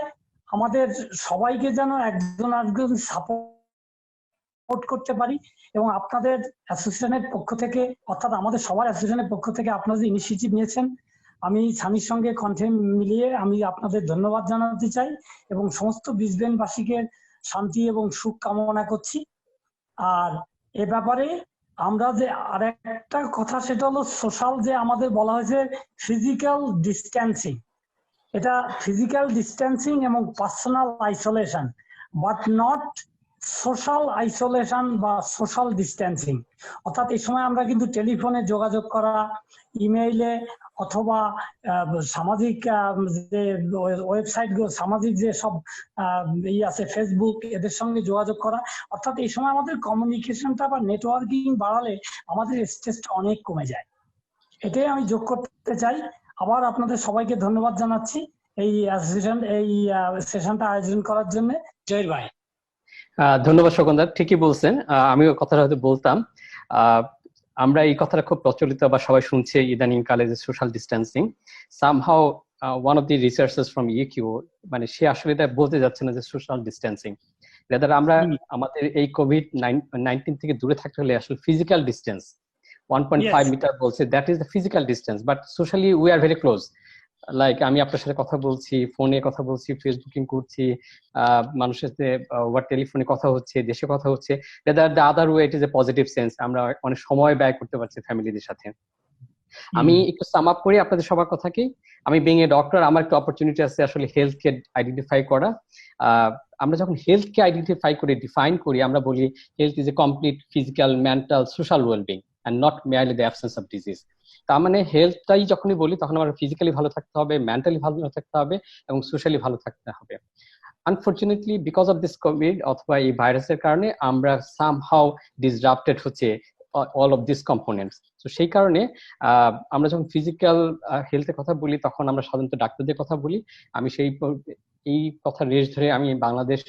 আমাদের সবাইকে যেন একজন আরেকজন সাপোর্ট করতে পারি, এবং আপনাদের অ্যাসোসিয়েশনের পক্ষ থেকে, অর্থাৎ আমাদের সবার অ্যাসোসিয়েশনের পক্ষ থেকে আপনারা যে ইনিশিয়েটিভ নিয়েছেন, আমি সানির সঙ্গে কণ্ঠে মিলিয়ে আমি আপনাদের ধন্যবাদ জানাতে চাই, এবং সমস্ত ব্রিসবেনবাসীকে শান্তি এবং সুখ কামনা করছি। আর এ ব্যাপারে আমরা যে আরেকটা কথা, সেটা হলো সোশ্যাল, যে আমাদের বলা হয়েছে ফিজিক্যাল ডিস্টেন্সিং, এটা ফিজিক্যাল ডিস্টেন্সিং এবং personal isolation, but not social isolation বা সোশ্যাল ডিস্টেন্সিং, অর্থাৎ এই সময় আমরা কিন্তু টেলিফোনে যোগাযোগ করা, ইমেইলে অথবা সামাজিক যে ওয়েবসাইট গুলো, সামাজিক যে সব আছে ফেসবুক, এদের সঙ্গে যোগাযোগ করা, অর্থাৎ এই সময় আমাদের কমিউনিকেশনটা বা নেটওয়ার্কিং বাড়ালে আমাদের স্ট্রেসটা অনেক কমে যায়। এটাই আমি যোগ করতে চাই। আবার আপনাদের সবাইকে ধন্যবাদ জানাচ্ছি এই সেশনটা আয়োজন করার জন্য। জয় ভাই। ধন্যবাদ শোকনদা, ঠিকই বলছেন। আমিও কথাটা হয়তো বলতাম, আমরা এই কথাটা খুব প্রচলিত বা সবাই শুনছে ইদানিং কালে, যে social distancing. Somehow one of the researchers from UQ, মানে সে আসলে এটা বলতে যাচ্ছে না যে সোশ্যাল ডিস্টেন্সিং, রেদার আমরা আমাদের এই কোভিড-19 থেকে দূরে থাকতে হলে আসলে ফিজিক্যাল ডিস্টেন্স 1.5 মিটার বলছে, that is the physical distance, but socially we are very close. Like আমি আপনার সাথে কথা বলছি, ফোনে কথা বলছি, ফেসবুকিং করছি, মানুষের সাথে টেলিফোনে কথা হচ্ছে, দেশে কথা হচ্ছে, the other way it is a positive sense, আমরা অনেক সময় ব্যয় করতে পারছি ফ্যামিলিদের সাথে। আমি একটু সাম আপ করি আপনাদের সবার কথাকে। আমি বিং এ ডক্টর, আমার একটা অপরচুনিটি আছে আসলে হেলথ কে আইডেন্টিফাই করা। আমরা যখন হেলথ কে আইডেন্টিফাই করি, ডিফাইন করি, আমরা বলি health is a complete physical, mental, social wellbeing and not merely the absence of disease. তার মানে হেলথটাই যখনই বলি তখন আমরা ফিজিক্যালি ভালো থাকতে হবে, মেন্টালি ভালো থাকতে হবে এবং সোশ্যালি ভালো থাকতে হবে। Unfortunately because of this Covid অথবা এই ভাইরাসের কারণে আমরা সামহাউ ডিসরাপ্টেড হচ্ছে all of these components. তো সেই কারণে আমরা যখন ফিজিক্যাল হেলথের কথা বলি তখন আমরা সাধারণত ডাক্তারদের কথা বলি। আমি এই কথা রেশ ধরে আমি Bangladesh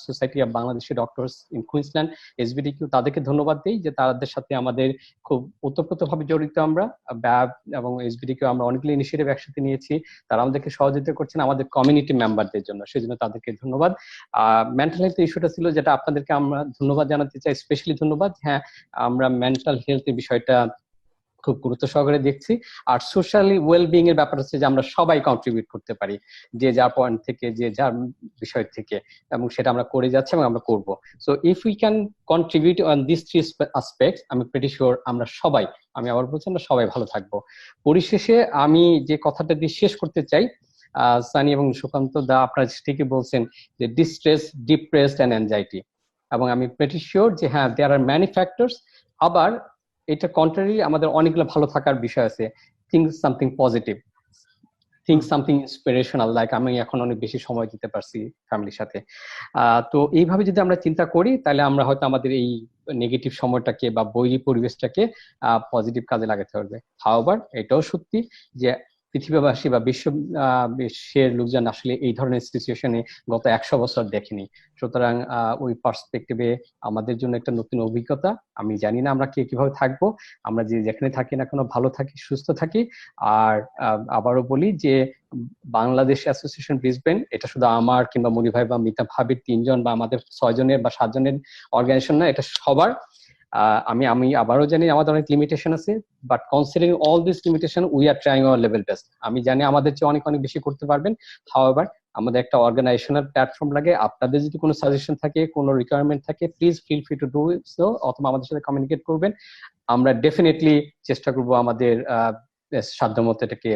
society of Bangladeshi doctors in Queensland SBDQ তাদেরকে ধন্যবাদ দিই যে তাদের সাথে আমাদের খুব ওতপ্রোতভাবে জড়িত। আমরা ব্যাব এবং এসবিডিকিউ আমরা অনেকগুলো ইনিশিয়েটিভ একসাথে নিয়েছি, তারা আমাদেরকে সহযোগিতা করছেন আমাদের কমিউনিটি মেম্বারদের জন্য, সেজন্য তাদেরকে ধন্যবাদ। মেন্টাল হেলথ ইস্যুটা ছিল যেটা আপনাদেরকে আমরা ধন্যবাদ জানাতে চাই, স্পেশালি ধন্যবাদ। হ্যাঁ, আমরা মেন্টাল হেলথের বিষয়টা খুব গুরুত্ব সহকারে দেখছি। আর সোশ্যালি ওয়েলবিং এর ব্যাপার হচ্ছে যে আমরা সবাই কন্ট্রিবিউট করতে পারি, যে যার পয়েন্ট থেকে, যে যার বিষয় থেকে, এবং সেটা আমরা করে যাচ্ছি এবং আমরা করব। So if we can contribute on this three aspects, আমি প্রিটি শিওর আমরা সবাই, আমি আবার বলছি, আমরা সবাই ভালো থাকবো। পরিশেষে আমি যে কথাটা দিয়ে শেষ করতে চাই, সানি এবং সুকান্ত দা আপনারা ঠিকই বলছেন যে ডিস্ট্রেস, ডিপ্রেসড অ্যান্ড অ্যাংজাইটি, এবং আমি প্রিটি শিওর যে হ্যাঁ দেয়ার আর ম্যানি ফ্যাক্টরস। আবার এটা কন্ট্রারি, আমাদের অনেকগুলো ভালো থাকার বিষয় আছে। Think something positive, think something inspirational, like আমি এখন অনেক বেশি সময় দিতে পারছি ফ্যামিলির সাথে। তো এইভাবে যদি আমরা চিন্তা করি তাহলে আমরা হয়তো আমাদের এই নেগেটিভ সময়টাকে বা বৈরী পরিবেশটাকে পজিটিভ কাজে লাগাতে পারবে। হাওয়ার এটাও সত্যি যে পৃথিবীবাসী বা বিশ্বের লোকজন আসলে এই ধরনের সিচুয়েশনে গত 100 বছর দেখেনি। সুতরাং ওই পার্সপেক্টিভে আমাদের জন্য একটা নতুন অভিজ্ঞতা। আমি জানি না আমরা কিভাবে থাকবো, আমরা যে যেখানে থাকি না কেন ভালো থাকি, সুস্থ থাকি। আর আবারও বলি যে বাংলাদেশ অ্যাসোসিয়েশন ব্রিসবেন এটা শুধু আমার কিংবা মনি ভাই বা মিতা ভাবির 3 জন বা আমাদের 6 জনের বা 7 জনের অর্গানাইজেশন না, এটা সবার। আমি আবারও জানি আমাদের অনেক লিমিটেশন আছে, but considering all this limitation we are trying hour level best. আমি জানি আমাদের চেয়ে অনেক অনেক বেশি করতে পারবেন। হাওয়ার আমাদের একটা অর্গানাইজেশনাল প্ল্যাটফর্ম লাগে। আপনাদের যদি কোনো সাজেশন থাকে, কোনো রিকোয়ারমেন্ট থাকে, please feel free to do so, অথবা আমাদের সাথে কমিউনিকেট করবেন। আমরা ডেফিনেটলি চেষ্টা করবো আমাদের সাধ্যমতো এটাকে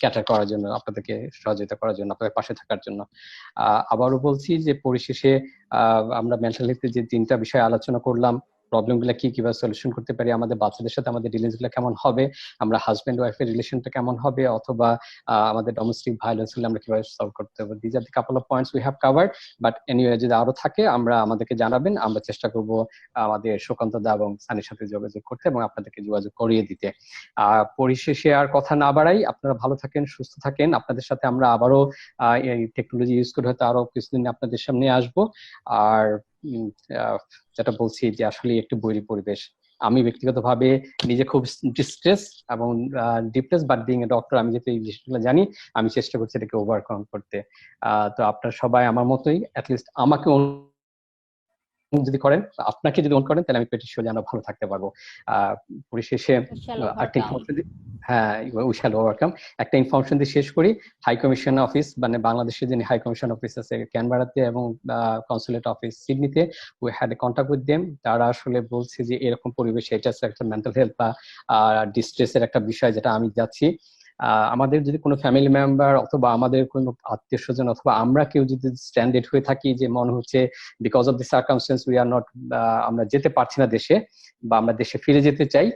ক্যাটার করার জন্য, আপনাদেরকে সহযোগিতা করার জন্য, আপনাদের পাশে থাকার জন্য। আবারও বলছি যে পরিশেষে আমরা মেন্টাল হেলথের যে 3টা বিষয় আলোচনা করলাম, প্রবলেম গুলা কিভাবে সলিউশন করতে পারি, আমাদের বাচ্চাদের সাথে আমাদের ডিলিংস গুলো কেমন হবে, আমরা হাজব্যান্ড ওয়াইফের রিলেশনটা কেমন হবে, অথবা আমাদের ডোমেস্টিক ভায়োলেন্স হলে আমরা কিভাবে সলভ করতে পারবো। This are the couple of points we have covered, but anyway যদি আরো থাকে আমাদেরকে জানাবেন। আমরা চেষ্টা করব আমাদের সুকান্ত দা এবং সানির সাথে যোগাযোগ করতে এবং আপনাদেরকে যোগাযোগ করিয়ে দিতে। পরিশেষে আর কথা না বাড়াই, আপনারা ভালো থাকেন, সুস্থ থাকেন। আপনাদের সাথে আমরা আবারও এই টেকনোলজি ইউজ করে হয়তো আরো কিছুদিন আপনাদের সামনে আসবো। আর যেটা বলছি যে আসলে একটু বৈরী পরিবেশ, আমি ব্যক্তিগতভাবে নিজে খুব ডিস্ট্রেস এবং depress, but being a doctor আমি যেহেতু এই বিষয়গুলো জানি, আমি চেষ্টা করছি এটাকে ওভারকাম করতে। তো আপনারা সবাই আমার মতোই অ্যাটলিস্ট আমাকে যদি করেন, আপনাকে যদি অন করেন, তাহলে আমি পেটি শিওর যে আমরা ভালো থাকতে পারবো। পরিশেষে হ্যাঁ, উই শ্যাল ওভারকাম। একটা ইনফরমেশন দিয়ে শেষ করি। হাই কমিশন অফিস, মানে বাংলাদেশের যে হাই কমিশন অফিস আছে ক্যানবেরাতে এবং কনসুলেট অফিস সিডনিতে, we had a contact with them. তারা আসলে বলছে যে এরকম পরিবেশে এটা একটা মেন্টাল হেলথ বা ডিস্ট্রেসের একটা বিষয় যেটা আমি যাচ্ছি। আমাদের যদি কোনো ফ্যামিলি মেম্বার অথবা আমাদের কোনো আত্মীয় স্বজন অথবা আমরা কেউ যদি স্ট্যান্ডার্ড হয়ে থাকি যে মনে হচ্ছে because of the circumstance we are not, আমরা যেতে পারছি না দেশে বা আমরা দেশে ফিরে যেতে চাই,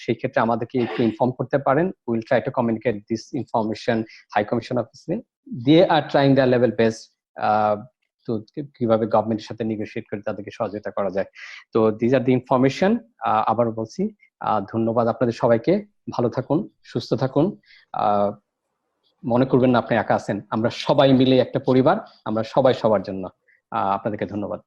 সেই ক্ষেত্রে আমাদেরকে একটু ইনফর্ম করতে পারেন। Will try to communicate this information high commission অফিসে। They are trying the level best তো কিভাবে গভর্নমেন্টের সাথে নেগোশিয়েট করে তাদেরকে সহযোগিতা করা যায়। তো দিস আর দি ইনফরমেশন। আবার বলছি ধন্যবাদ আপনাদের সবাইকে। ভালো থাকুন, সুস্থ থাকুন। মনে করবেন না আপনি একা আছেন, আমরা সবাই মিলে একটা পরিবার, আমরা সবাই সবার জন্য। আপনাদেরকে ধন্যবাদ।